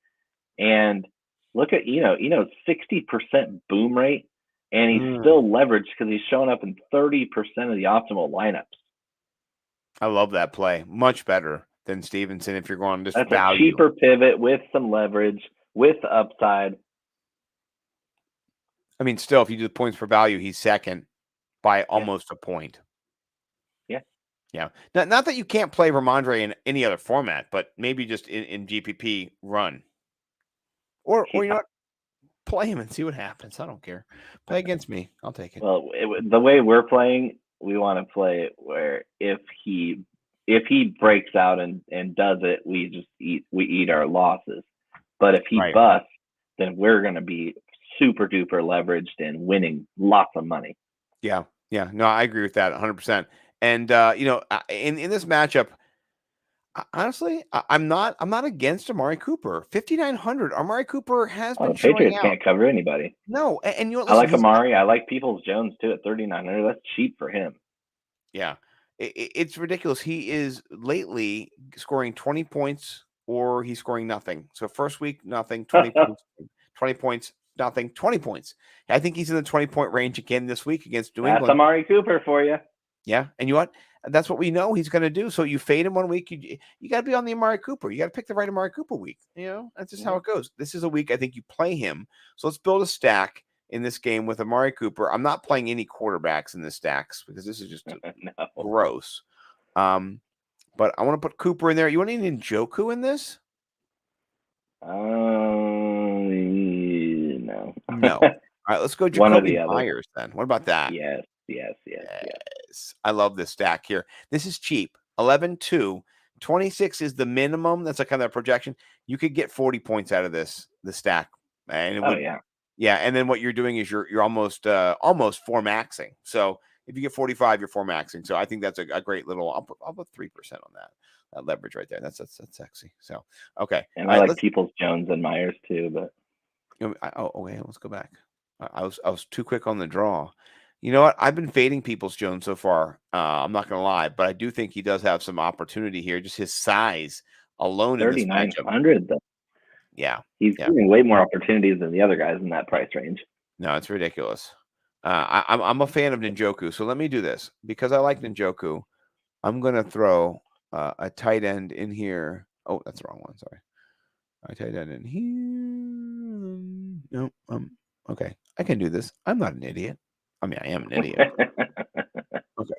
Speaker 8: And look at 60% boom rate, and he's still leveraged because he's showing up in 30% of the optimal lineups.
Speaker 9: I love that play. Much better than Stevenson if you're going just
Speaker 8: That's
Speaker 9: value.
Speaker 8: A cheaper pivot with some leverage, with upside.
Speaker 9: I mean, still, if you do the points per value, he's second by almost a point. Yeah. Not that you can't play Ramondre in any other format, but maybe just in GPP run. Or you know what? Play him and see what happens. I don't care. Play against me. I'll take it.
Speaker 8: Well, the way we're playing, we want to play it where if he breaks out and does it, we eat our losses. But if he busts, then we're going to be super duper leveraged and winning lots of money.
Speaker 9: Yeah. No, I agree with that 100%. And in this matchup, honestly, I'm not against Amari Cooper. 5,900. Amari Cooper has been showing
Speaker 8: Patriots
Speaker 9: out.
Speaker 8: can't cover anybody.
Speaker 9: No, and
Speaker 8: I like Amari. I like Peoples-Jones too at 3,900. That's cheap for him.
Speaker 9: Yeah, it's ridiculous. He is lately scoring 20 points or he's scoring nothing. So first week, nothing. 20 points. 20 points. Nothing. 20 points. I think he's in the 20-point range again this week against New England.
Speaker 8: That's Amari Cooper for you.
Speaker 9: Yeah, and you know what? That's what we know he's going to do. So you fade him 1 week, you got to be on the Amari Cooper. You got to pick the right Amari Cooper week. That's just how it goes. This is a week I think you play him. So let's build a stack in this game with Amari Cooper. I'm not playing any quarterbacks in the stacks because this is just gross. But I want to put Cooper in there. You want any Njoku in this?
Speaker 8: No.
Speaker 9: No. All right, let's go Jacoby Myers then. What about that?
Speaker 8: Yes.
Speaker 9: I love this stack here. This is cheap. 11-2. 26 is the minimum. That's like kind of a projection. You could get 40 points out of the stack. And yeah. And then what you're doing is you're almost 4 maxing. So if you get 45, you're 4 maxing. So I think that's a great little. I'll put 3% on that leverage right there. That's sexy. So okay.
Speaker 8: And I like Peoples-Jones and Myers too, but
Speaker 9: okay. Let's go back. I was too quick on the draw. You know what? I've been fading Peoples-Jones so far. I'm not going to lie, but I do think he does have some opportunity here. Just his size alone in this matchup.
Speaker 8: 3,900 though.
Speaker 9: Yeah.
Speaker 8: He's getting way more opportunities than the other guys in that price range.
Speaker 9: No, it's ridiculous. I'm a fan of Njoku. So let me do this. Because I like Njoku, I'm going to throw a tight end in here. Oh, that's the wrong one. Sorry. A tight end in here. No. Okay. I can do this. I'm not an idiot. I mean, I am an idiot. Okay.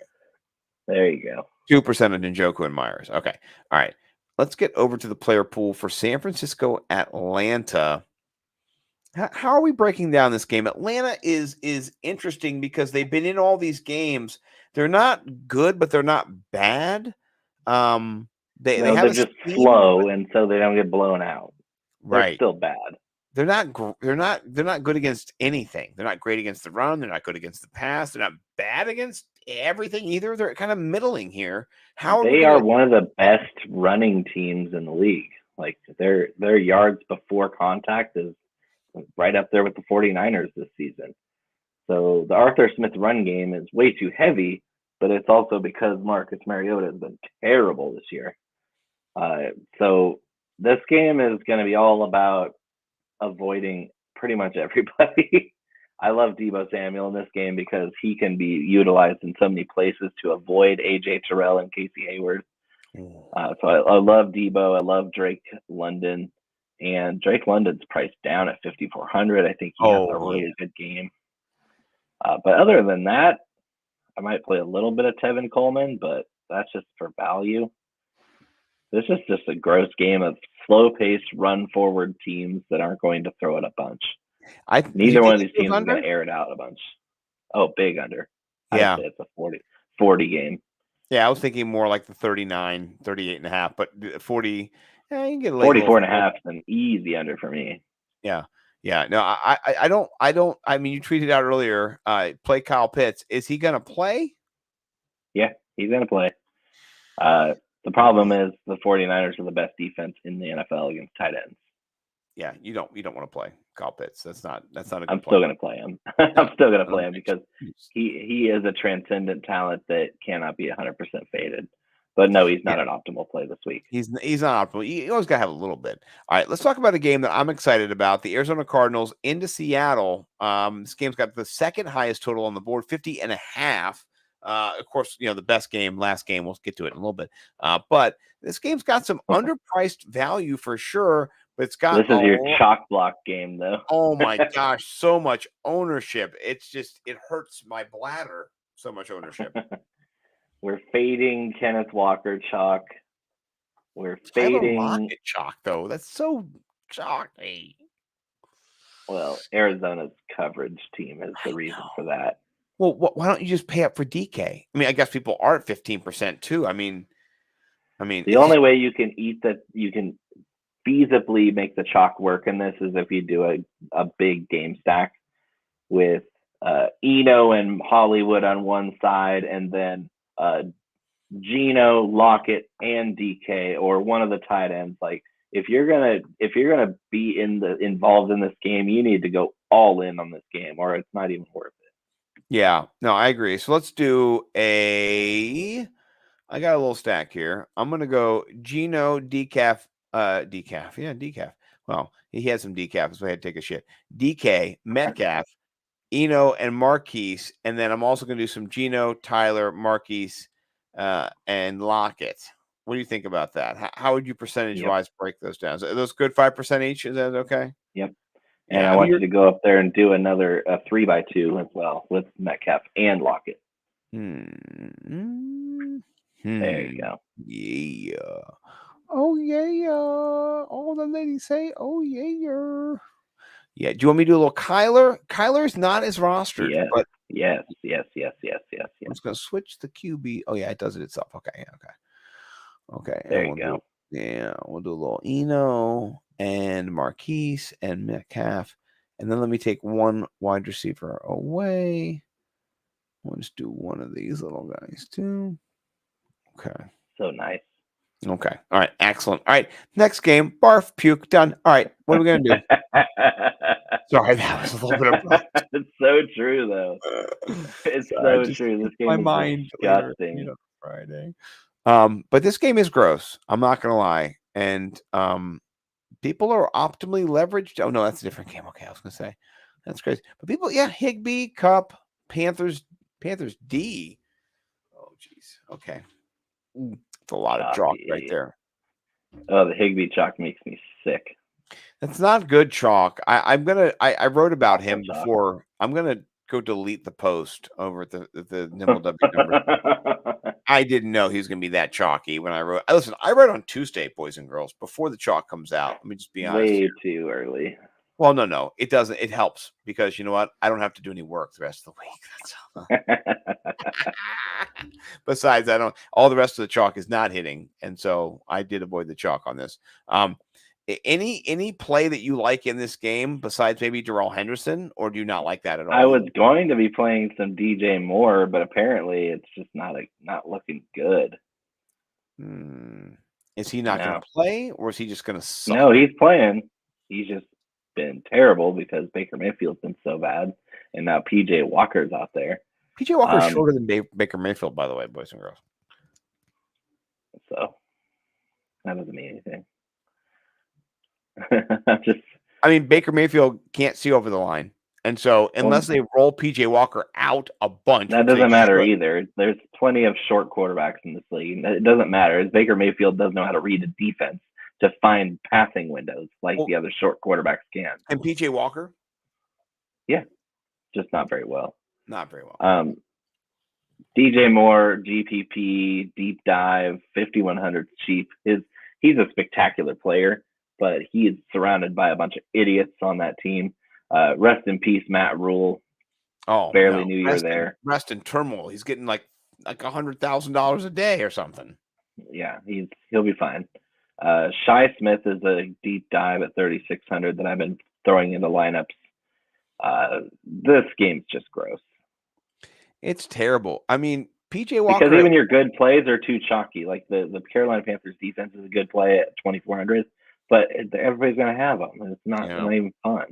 Speaker 8: There you go.
Speaker 9: 2% of Njoku and Myers. Okay. All right. Let's get over to the player pool for San Francisco, Atlanta. How are we breaking down this game? Atlanta is interesting because they've been in all these games. They're not good, but they're not bad. They
Speaker 8: No,
Speaker 9: have
Speaker 8: they're
Speaker 9: a
Speaker 8: just
Speaker 9: scheme,
Speaker 8: slow, and so they don't get blown out. They're
Speaker 9: right?
Speaker 8: still bad.
Speaker 9: They're not good against anything. They're not great against the run. They're not good against the pass. They're not bad against everything either. They're kind of middling here. How are we
Speaker 8: They are
Speaker 9: gonna,
Speaker 8: one of the best running teams in the league. Like their yards before contact is right up there with the 49ers this season. So the Arthur Smith run game is way too heavy, but it's also because Marcus Mariota has been terrible this year. So this game is going to be all about avoiding pretty much everybody. I love Deebo Samuel in this game because he can be utilized in so many places to avoid AJ Terrell and Casey Hayward. So I love Deebo. I love Drake London. And Drake London's priced down at 5,400. I think he has a really good game. But other than that, I might play a little bit of Tevin Coleman, but that's just for value. This is just a gross game of slow-paced, run-forward teams that aren't going to throw it a bunch. Neither one of these teams is going to air it out a bunch. Oh, big under.
Speaker 9: Yeah.
Speaker 8: I'd say it's a 40 game.
Speaker 9: Yeah, I was thinking more like the 39, 38 and a half, but 40, you can get a
Speaker 8: 44 and a half is an easy under for me.
Speaker 9: Yeah. Yeah. No, I don't, I mean, you tweeted out earlier, play Kyle Pitts. Is he going to play?
Speaker 8: Yeah, he's going to play. The problem is the 49ers are the best defense in the NFL against tight ends.
Speaker 9: Yeah, you don't want to play Kyle Pitts. That's not a good
Speaker 8: I'm still going to play him. I'm still going to play him because he is a transcendent talent that cannot be 100% faded. But no, he's not an optimal play this week.
Speaker 9: He's not optimal. You always got to have a little bit. All right, let's talk about a game that I'm excited about. The Arizona Cardinals into Seattle. This game's got the second highest total on the board, 50 and a half. Of course, the best game, last game, we'll get to it in a little bit. But this game's got some underpriced value for sure. But it's got
Speaker 8: this is your chalk block game, though.
Speaker 9: Oh my gosh, so much ownership. It's just it hurts my bladder. So much ownership.
Speaker 8: We're fading Kenneth Walker chalk. We're fading
Speaker 9: Lockett chalk though. That's so chalky.
Speaker 8: Well, Arizona's coverage team is the reason for that.
Speaker 9: Well, why don't you just pay up for DK? I mean, I guess people are at 15% too. I mean,
Speaker 8: the only way you can feasibly make the chalk work in this is if you do a big game stack with Eno and Hollywood on one side, and then Geno, Lockett, and DK, or one of the tight ends. Like if you're gonna be involved in this game, you need to go all in on this game, or it's not even worth it.
Speaker 9: Yeah, no, I agree. So let's do I got a little stack here. I'm gonna go Geno, decaf. Well, he had some decaf, so I had to take a shit. DK, Metcalf, Eno, and Marquise, and then I'm also going to do some Geno, Tyler, Marquise, and Lockett. What do you think about that? How would you percentage-wise break those down? Are those good 5% each? Is that okay?
Speaker 8: Yep. And I want you to go up there and do another 3x2 as well with Metcalf and Lockett. There you go.
Speaker 9: Yeah. Oh, yeah. All the ladies say, oh, yeah. Yeah. Do you want me to do a little Kyler? Kyler's not as rostered.
Speaker 8: Yes.
Speaker 9: But
Speaker 8: Yes.
Speaker 9: I'm just going to switch the QB. Oh, yeah. It does it itself. Okay.
Speaker 8: There you go.
Speaker 9: Yeah. We'll do a little Eno and Marquise and Metcalf. And then let me take one wide receiver away. We'll just do one of these little guys too. Okay.
Speaker 8: So nice.
Speaker 9: Okay. All right. Excellent. All right. Next game. Barf, puke, done. All right. What are we going to do? Sorry, that was a little bit of.
Speaker 8: It's so true, though. It's so true. This game is disgusting.
Speaker 9: Friday. But this game is gross. I'm not going to lie. And people are optimally leveraged. Oh, no, that's a different game. Okay. I was going to say that's crazy. But people, Higbee, Cup, Panthers D. Oh, geez. Okay. It's a lot of chalk right there.
Speaker 8: Oh, the Higbee chalk makes me sick.
Speaker 9: That's not good chalk. I wrote about him before. I'm gonna go delete the post over at the Nimble W number. I didn't know he was gonna be that chalky when I wrote. Listen, I wrote on Tuesday, boys and girls, before the chalk comes out. Let me just be honest.
Speaker 8: Way too early.
Speaker 9: Well, no, it doesn't. It helps because you know what? I don't have to do any work the rest of the week. That's all. Besides, I don't. All the rest of the chalk is not hitting, and so I did avoid the chalk on this. Any play that you like in this game besides maybe Darrell Henderson, or do you not like that at all?
Speaker 8: I was going to be playing some DJ Moore, but apparently it's just not looking good.
Speaker 9: Is he not going to play, or is he just going to suck?
Speaker 8: No, he's playing. He's just been terrible because Baker Mayfield's been so bad, and now PJ Walker's out there.
Speaker 9: PJ Walker's shorter than Baker Mayfield, by the way, boys and girls.
Speaker 8: So that doesn't mean anything.
Speaker 9: I mean, Baker Mayfield can't see over the line. And so unless they roll PJ Walker out a bunch.
Speaker 8: That doesn't matter either. There's plenty of short quarterbacks in this league. It doesn't matter. Baker Mayfield doesn't know how to read a defense to find passing windows like the other short quarterbacks can.
Speaker 9: And PJ Walker?
Speaker 8: Yeah. Just not very well.
Speaker 9: Not very well.
Speaker 8: DJ Moore, GPP, deep dive, 5,100 cheap. He's a spectacular player, but he is surrounded by a bunch of idiots on that team. Rest in peace, Matt Rule.
Speaker 9: Oh,
Speaker 8: barely knew you were there.
Speaker 9: Rest in turmoil. He's getting like $100,000 a day or something.
Speaker 8: Yeah, he'll be fine. Shy Smith is a deep dive at 3,600 that I've been throwing into lineups. This game's just gross.
Speaker 9: It's terrible. I mean, PJ Walker.
Speaker 8: Because even your good plays are too chalky. Like the Carolina Panthers defense is a good play at 2,400, but everybody's going to have them. And it's not even fun.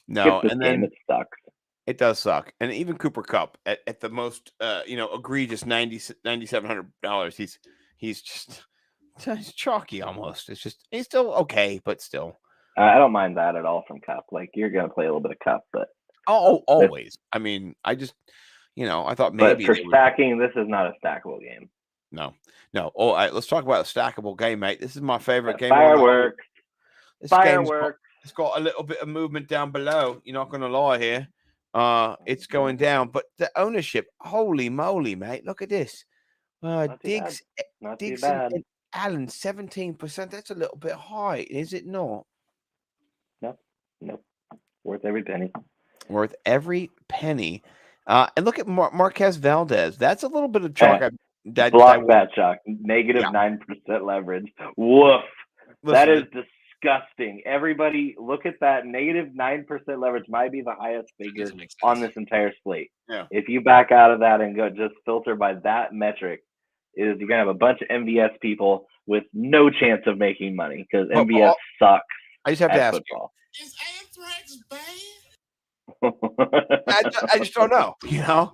Speaker 9: No,
Speaker 8: and then it sucks.
Speaker 9: It does suck. And even Cooper Kupp at the most, egregious $9,700. He's just chalky almost. It's just he's still okay, but still.
Speaker 8: I don't mind that at all from Kupp. Like you're gonna play a little bit of Kupp, but
Speaker 9: always. I mean, I just I thought maybe.
Speaker 8: But for stacking, this is not a stackable game.
Speaker 9: No. All right, let's talk about a stackable game, mate. This is my favorite game.
Speaker 8: Fireworks.
Speaker 9: It's got a little bit of movement down below. You're not going to lie here. It's going down, but the ownership, holy moly, mate! Look at this. Diggs and Allen, 17%. That's a little bit high, is it not?
Speaker 8: Nope. Worth every penny.
Speaker 9: Worth every penny. And look at Marquez Valdez. That's a little bit of chalk.
Speaker 8: Block that chalk. Negative 9% leverage. Woof. Listen, that is disgusting. Everybody, look at that. Negative 9% leverage might be the highest figure on this entire slate.
Speaker 9: Yeah.
Speaker 8: If you back out of that and go just filter by that metric, you're going to have a bunch of MVS people with no chance of making money because MVS sucks.
Speaker 9: I just have to ask
Speaker 8: football.
Speaker 4: Is anthrax bad?
Speaker 9: I just don't know.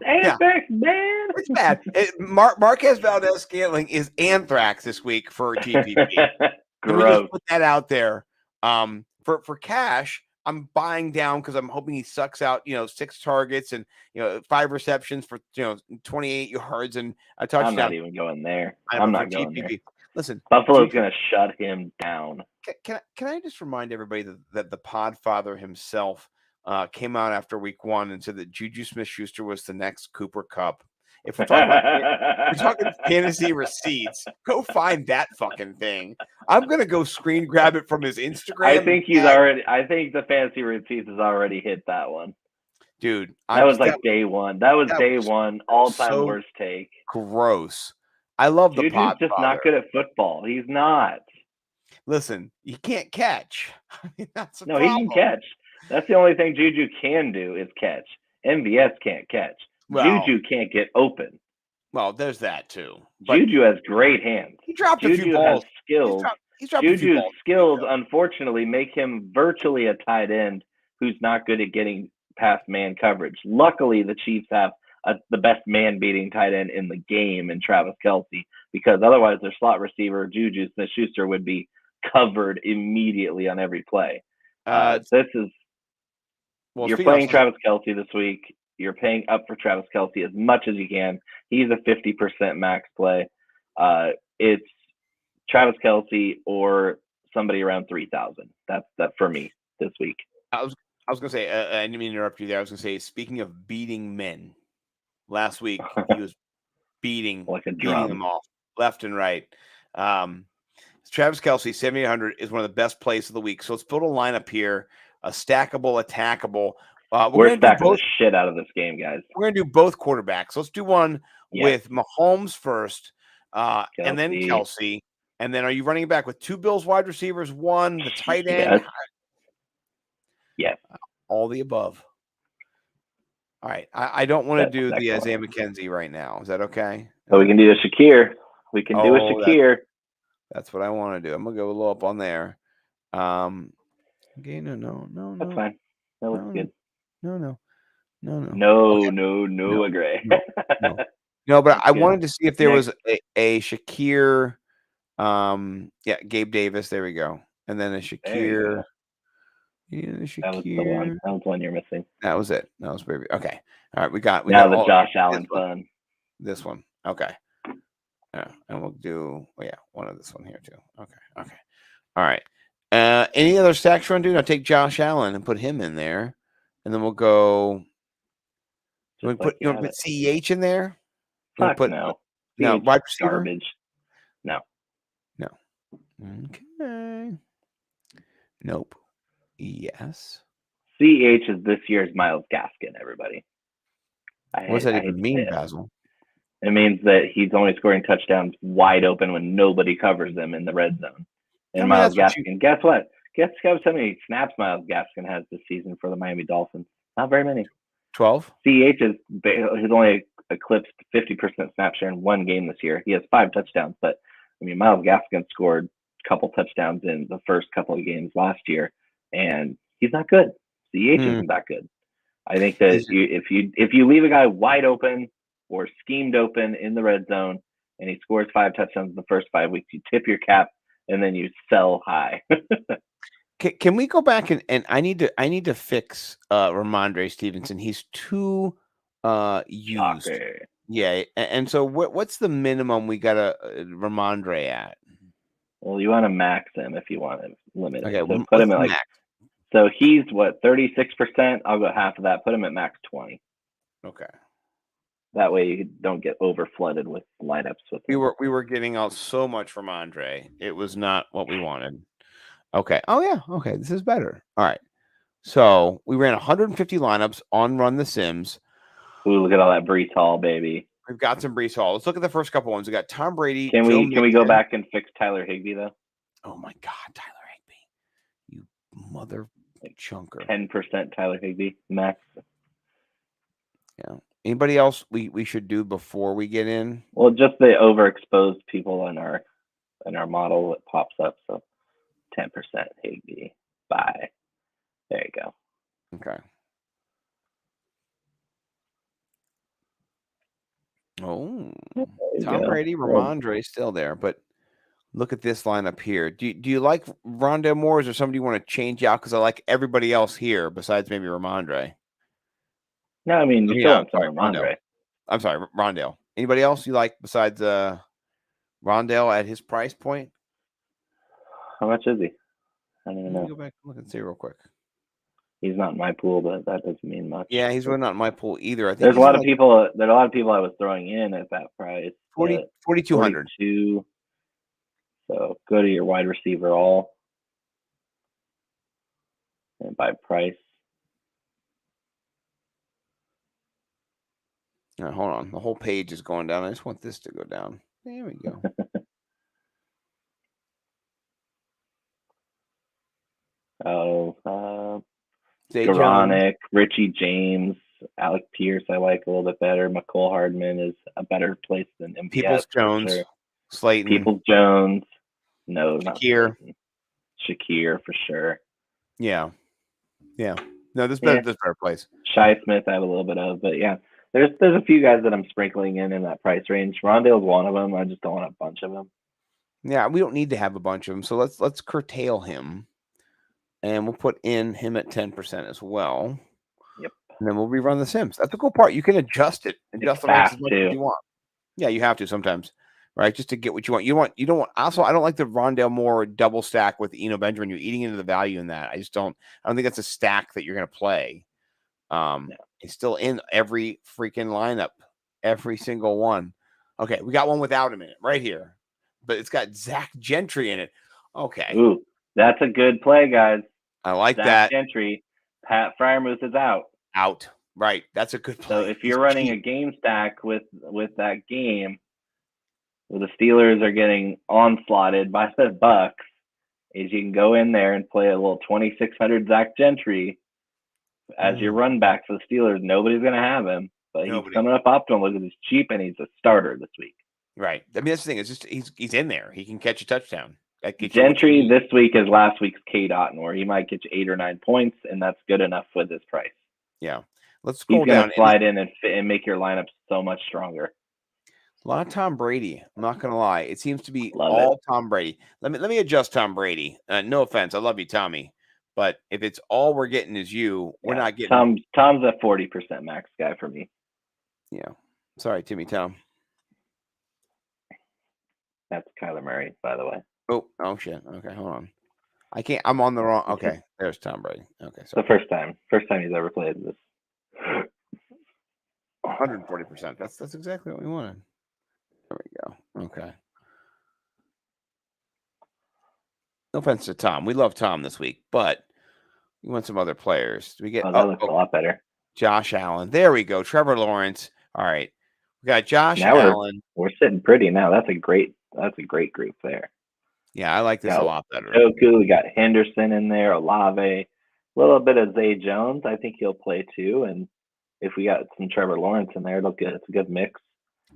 Speaker 8: Anthrax, man.
Speaker 9: It's bad. Marquez Valdez Scantling is anthrax this week for GPP. Let me just put that out there. For cash, I'm buying down because I'm hoping he sucks out 6 targets and 5 receptions for 28 yards and a touchdown.
Speaker 8: I'm not even going there. I'm not going
Speaker 9: GPP.
Speaker 8: there.
Speaker 9: Listen,
Speaker 8: Buffalo's going to shut him down.
Speaker 9: Can I just remind everybody that the Podfather himself came out after week 1 and said that Juju Smith-Schuster was the next Cooper Kupp. If we're talking fantasy receipts, go find that fucking thing. I'm gonna go screen grab it from his Instagram.
Speaker 8: I think the fantasy receipts has already hit that one.
Speaker 9: Dude,
Speaker 8: that was day one. That was day one. All-time worst take.
Speaker 9: Gross. I love the Podfather.
Speaker 8: Juju's just not good at football. He's not.
Speaker 9: Listen, he can't catch. That's
Speaker 8: he can catch. That's the only thing Juju can do is catch. MVS can't catch. Juju can't get open.
Speaker 9: Well, there's that too.
Speaker 8: Juju has great hands.
Speaker 9: He dropped
Speaker 8: Juju
Speaker 9: a few balls.
Speaker 8: Has skills. Juju's skills, unfortunately, make him virtually a tight end who's not good at getting past man coverage. Luckily, the Chiefs have the best man-beating tight end in the game in Travis Kelce, because otherwise their slot receiver, Juju Smith-Schuster, would be covered immediately on every play. You're playing Travis Kelce this week. You're paying up for Travis Kelce as much as you can. He's a 50% max play. It's Travis Kelce or somebody around 3,000. That's that for me this week.
Speaker 9: I was going to say, I didn't mean to interrupt you there. I was going to say, speaking of beating men, last week he was beating them off left and right. Travis Kelce, 7,800 is one of the best plays of the week. So let's build a lineup here a stackable, attackable.
Speaker 10: We're
Speaker 9: gonna do
Speaker 10: stacking
Speaker 9: both.
Speaker 10: the shit out of this game, guys.
Speaker 9: We're gonna do both quarterbacks. Let's do one with Mahomes first, and then Kelsey. And then are you running back with 2 Bills wide receivers, 1 the tight end?
Speaker 10: Yes.
Speaker 9: All the above. All right. I don't want to do the Isaiah
Speaker 10: one.
Speaker 9: McKenzie right now. Is that okay?
Speaker 10: So we can do a Shakir. We can do a Shakir.
Speaker 9: That's what I want to do. I'm gonna go a little up on there. Okay, no.
Speaker 10: That's fine. That looks good.
Speaker 9: No,
Speaker 10: Agree.
Speaker 9: No, but I wanted to see if there was a Shakir. Gabe Davis. There we go. And then a Shakir. Yeah, the Shakir.
Speaker 10: That was the one. That was one you're missing.
Speaker 9: That was it. That was baby. Okay. All right. We got
Speaker 10: the Josh Allen fun.
Speaker 9: This one. Okay. And we'll do one of this one here too. Okay. All right. Any other stacks run, dude? I'll take Josh Allen and put him in there. And then we'll go. You want to put CEH in there?
Speaker 10: Fuck no.
Speaker 9: No, wide receiver?
Speaker 10: Garbage. No.
Speaker 9: Okay. Nope. Yes.
Speaker 10: CEH is this year's Myles Gaskin, everybody.
Speaker 9: What does that even mean, Basil?
Speaker 10: It means that he's only scoring touchdowns wide open when nobody covers them in the red zone. And Myles Gaskin, guess what? Guess how many snaps Myles Gaskin has this season for the Miami Dolphins? Not very many.
Speaker 9: 12.
Speaker 10: CEH has only eclipsed 50% snap share in 1 game this year. He has 5 touchdowns, but I mean, Myles Gaskin scored a couple touchdowns in the first couple of games last year, and he's not good. CEH isn't that good. I think that if you leave a guy wide open or schemed open in the red zone and he scores 5 touchdowns in the first 5 weeks, you tip your cap and then you sell high.
Speaker 9: Can we go back and I need to fix Ramondre Stevenson. He's too used.
Speaker 10: Shocker.
Speaker 9: Yeah, and so what's the minimum we got a Ramondre at?
Speaker 10: Well, you want to max him if you want to limit it.
Speaker 9: Okay,
Speaker 10: so put him at max. So he's 36%. I'll go half of that. Put him at max 20.
Speaker 9: Okay.
Speaker 10: That way you don't get over flooded with lineups with him.
Speaker 9: We were getting out so much from Andre. It was not what we wanted. Okay. Oh yeah. Okay. This is better. All right. So we ran 150 lineups on Run the Sims.
Speaker 10: Ooh, look at all that Breece Hall, baby.
Speaker 9: We've got some Breece Hall. Let's look at the first couple ones. We got Tom Brady.
Speaker 10: Can we go back and fix Tyler Higbee though?
Speaker 9: Oh my God, Tyler Higbee, you mother chunker.
Speaker 10: 10% Tyler Higbee max.
Speaker 9: Yeah. Anybody else we should do before we get in?
Speaker 10: Well, just the overexposed people in our model that pops up. So 10% Higbee. Bye. There you go.
Speaker 9: Okay. Oh, Tom Brady, Ramondre still there, but look at this lineup here. Do you like Rondale more, or is there somebody you want to change out? Because I like everybody else here besides maybe Ramondre.
Speaker 10: No, I mean, you still want Ramondre.
Speaker 9: I'm sorry, Rondale. Anybody else you like besides Rondale at his price point?
Speaker 10: How much is he? I don't even know.
Speaker 9: Go back and look and see real quick.
Speaker 10: He's not in my pool, but that doesn't mean much.
Speaker 9: Yeah, he's really not in my pool either. I think
Speaker 10: there's a lot of people. There's a lot of people I was throwing in at that price.
Speaker 9: 4,200.
Speaker 10: So go to your wide receiver all, and by price.
Speaker 9: Now, hold on, the whole page is going down. I just want this to go down. There we go.
Speaker 10: Geronik, Richie James, Alec Pierce, I like a little bit better. McCole Hardman is a better place than MPS.
Speaker 9: Peoples Jones,
Speaker 10: sure.
Speaker 9: Slayton.
Speaker 10: Peoples Jones. No,
Speaker 9: Shakir.
Speaker 10: Shakir for sure.
Speaker 9: Yeah. No, this better place.
Speaker 10: Shi Smith, I have a little bit of, but yeah, there's a few guys that I'm sprinkling in that price range. Rondale's one of them. I just don't want a bunch of them.
Speaker 9: Yeah, we don't need to have a bunch of them, so let's curtail him. And we'll put in him at 10% as well.
Speaker 10: Yep.
Speaker 9: And then we'll rerun the Sims. That's the cool part. You can adjust it. Adjust the ranks as much as you want. Yeah, you have to sometimes, right? Just to get what you want. You don't want. Also, I don't like the Rondale Moore double stack with Eno Benjamin. You're eating into the value in that. I don't think that's a stack that you're going to play. It's still in every freaking lineup, every single one. Okay, we got one without him in it right here, but it's got Zach Gentry in it. Okay.
Speaker 10: Ooh, that's a good play, guys.
Speaker 9: I like
Speaker 10: Zach
Speaker 9: that.
Speaker 10: Gentry, Pat Fryermuth is out.
Speaker 9: Out. Right. That's a good play.
Speaker 10: So if you're running a game stack with that game, where the Steelers are getting onslaughted by the Bucks, is you can go in there and play a little 2,600 Zach Gentry as your run back for the Steelers. Nobody's going to have him, but he's coming up optimal because he's cheap and he's a starter this week.
Speaker 9: Right. I mean, that's the thing. It's just he's in there. He can catch a touchdown.
Speaker 10: Gentry this week is last week's K. Dotton, where he might get you 8 or 9 points, and that's good enough with his price.
Speaker 9: Yeah. Let's scroll
Speaker 10: He's going
Speaker 9: down.
Speaker 10: to slide in and make your lineup so much stronger.
Speaker 9: A lot of Tom Brady. I'm not going to lie. It seems to be all Tom Brady. Let me adjust Tom Brady. No offense. I love you, Tommy. But if it's all we're getting is you, we're not getting.
Speaker 10: Tom's a 40% max guy for me.
Speaker 9: Yeah. Sorry, Timmy Tom.
Speaker 10: That's Kyler Murray, by the way.
Speaker 9: Oh shit. Okay, hold on. I can't. I'm on the wrong. Okay, there's Tom Brady. Okay,
Speaker 10: so first time he's ever played this.
Speaker 9: 140%. That's exactly what we wanted. There we go. Okay. No offense to Tom. We love Tom this week, but we want some other players. Do we get?
Speaker 10: That looks a lot better.
Speaker 9: Josh Allen. There we go. Trevor Lawrence. All right. We got Josh Allen.
Speaker 10: We're sitting pretty now. That's a great group there.
Speaker 9: Yeah, I like this a lot better.
Speaker 10: Joku, we got Henderson in there, Olave, a little bit of Zay Jones. I think he'll play too. And if we got some Trevor Lawrence in there, it's a good mix.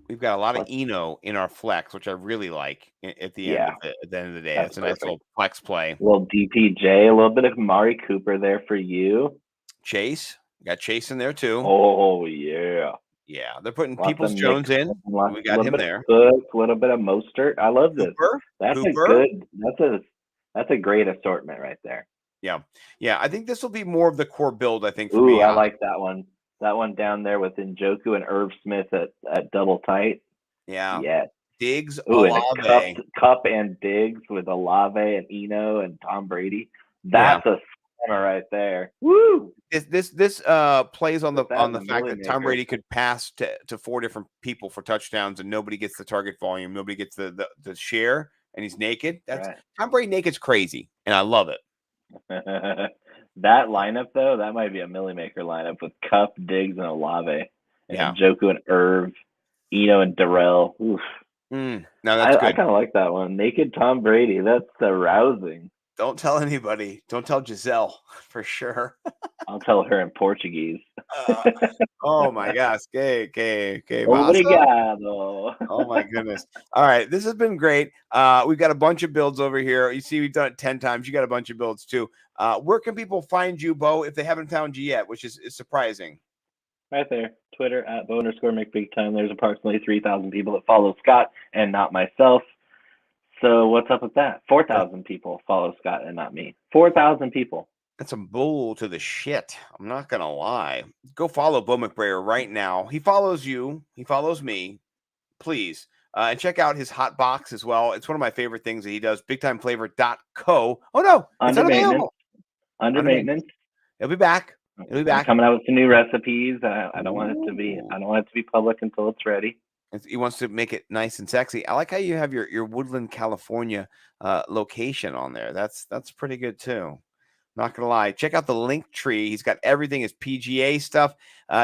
Speaker 9: We've got a lot of Eno in our flex, which I really like at the end of the day. That's a nice little flex play.
Speaker 10: A little DPJ, a little bit of Amari Cooper there for you.
Speaker 9: Chase. We got Chase in there too.
Speaker 10: Oh, yeah.
Speaker 9: Yeah, they're putting Peoples Jones in. We got him there.
Speaker 10: A little bit of Mostert. I love this. That's a great assortment right there.
Speaker 9: Yeah. I think this will be more of the core build. I think for me.
Speaker 10: I like that one. That one down there with Njoku and Irv Smith at double tight.
Speaker 9: Yeah.
Speaker 10: Yeah.
Speaker 9: Diggs,
Speaker 10: Olave. Cup and Diggs with Olave and Eno and Tom Brady. That's a slammer right there. Woo!
Speaker 9: This plays on the fact that Tom Brady could pass to 4 different people for touchdowns and nobody gets the target volume, nobody gets the share, and he's naked. That's right. Tom Brady naked's crazy, and I love it.
Speaker 10: That lineup though, that might be a Millie Maker lineup with Cup, Diggs, and Olave, and Joku and Irv, Eno and Darrell. Oof.
Speaker 9: No, that's good.
Speaker 10: I kind of like that one. Naked Tom Brady. That's arousing.
Speaker 9: Don't tell anybody. Don't tell Giselle for sure.
Speaker 10: I'll tell her in Portuguese.
Speaker 9: Oh my gosh. Okay.
Speaker 10: Obrigado.
Speaker 9: Oh my goodness. All right. This has been great. We've got a bunch of builds over here. You see, we've done it 10 times. You got a bunch of builds too. Where can people find you, Bo, if they haven't found you yet, which is surprising?
Speaker 10: Right there. Twitter at Bo_McBigTime. There's approximately 3,000 people that follow Scott and not myself. So what's up with that? 4,000 people follow Scott and not me. 4,000 people.
Speaker 9: That's a bull to the shit. I'm not going to lie. Go follow Bo McBrayer right now. He follows you. He follows me. Please. And check out his hot box as well. It's one of my favorite things that he does. BigTimeFlavor.co. Oh, no. It's unavailable.
Speaker 10: Under maintenance.
Speaker 9: It'll be back.
Speaker 10: I'm coming out with some new recipes. I don't want it to be public until it's ready.
Speaker 9: He wants to make it nice and sexy. I like how you have your Woodland, California location on there. That's pretty good too. Not gonna lie. Check out the link tree. He's got everything. His PGA stuff.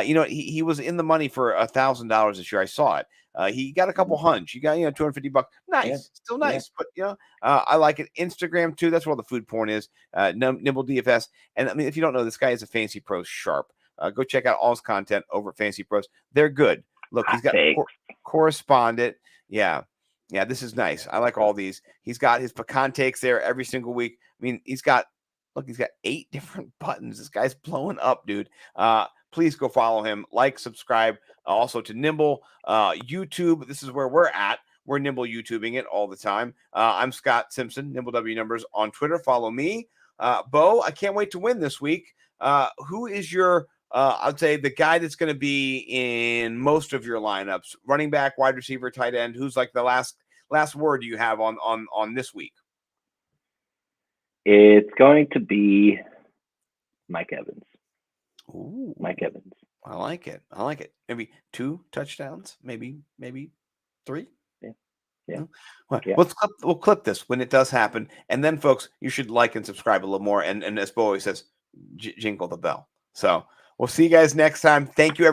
Speaker 9: He was in the money for $1,000 this year. I saw it. He got a couple hunch. You got $250. Nice, still nice. But I like it. Instagram too. That's where all the food porn is. Nimble DFS. And I mean, if you don't know, this guy is a Fantasy Pros sharp. Go check out all his content over at Fantasy Pros. They're good. Look, he's got correspondent. Yeah. This is nice. I like all these. He's got his pecan takes there every single week. I mean, he's got 8 different buttons. This guy's blowing up, dude. Please go follow him. Like, subscribe. Also to Nimble YouTube. This is where we're at. We're Nimble YouTubing it all the time. I'm Scott Simpson, Nimble W Numbers on Twitter. Follow me. Bo, I can't wait to win this week. Who is your I'd say the guy that's going to be in most of your lineups? Running back, wide receiver, tight end. Who's like the last word you have on this week?
Speaker 10: It's going to be Mike Evans.
Speaker 9: Ooh,
Speaker 10: Mike Evans.
Speaker 9: I like it. Maybe 2 touchdowns. Maybe 3.
Speaker 10: Yeah.
Speaker 9: Well,
Speaker 10: Yeah.
Speaker 9: we'll clip this when it does happen. And then, folks, you should like and subscribe a little more. And as Bo always says, jingle the bell. So we'll see you guys next time. Thank you, everyone.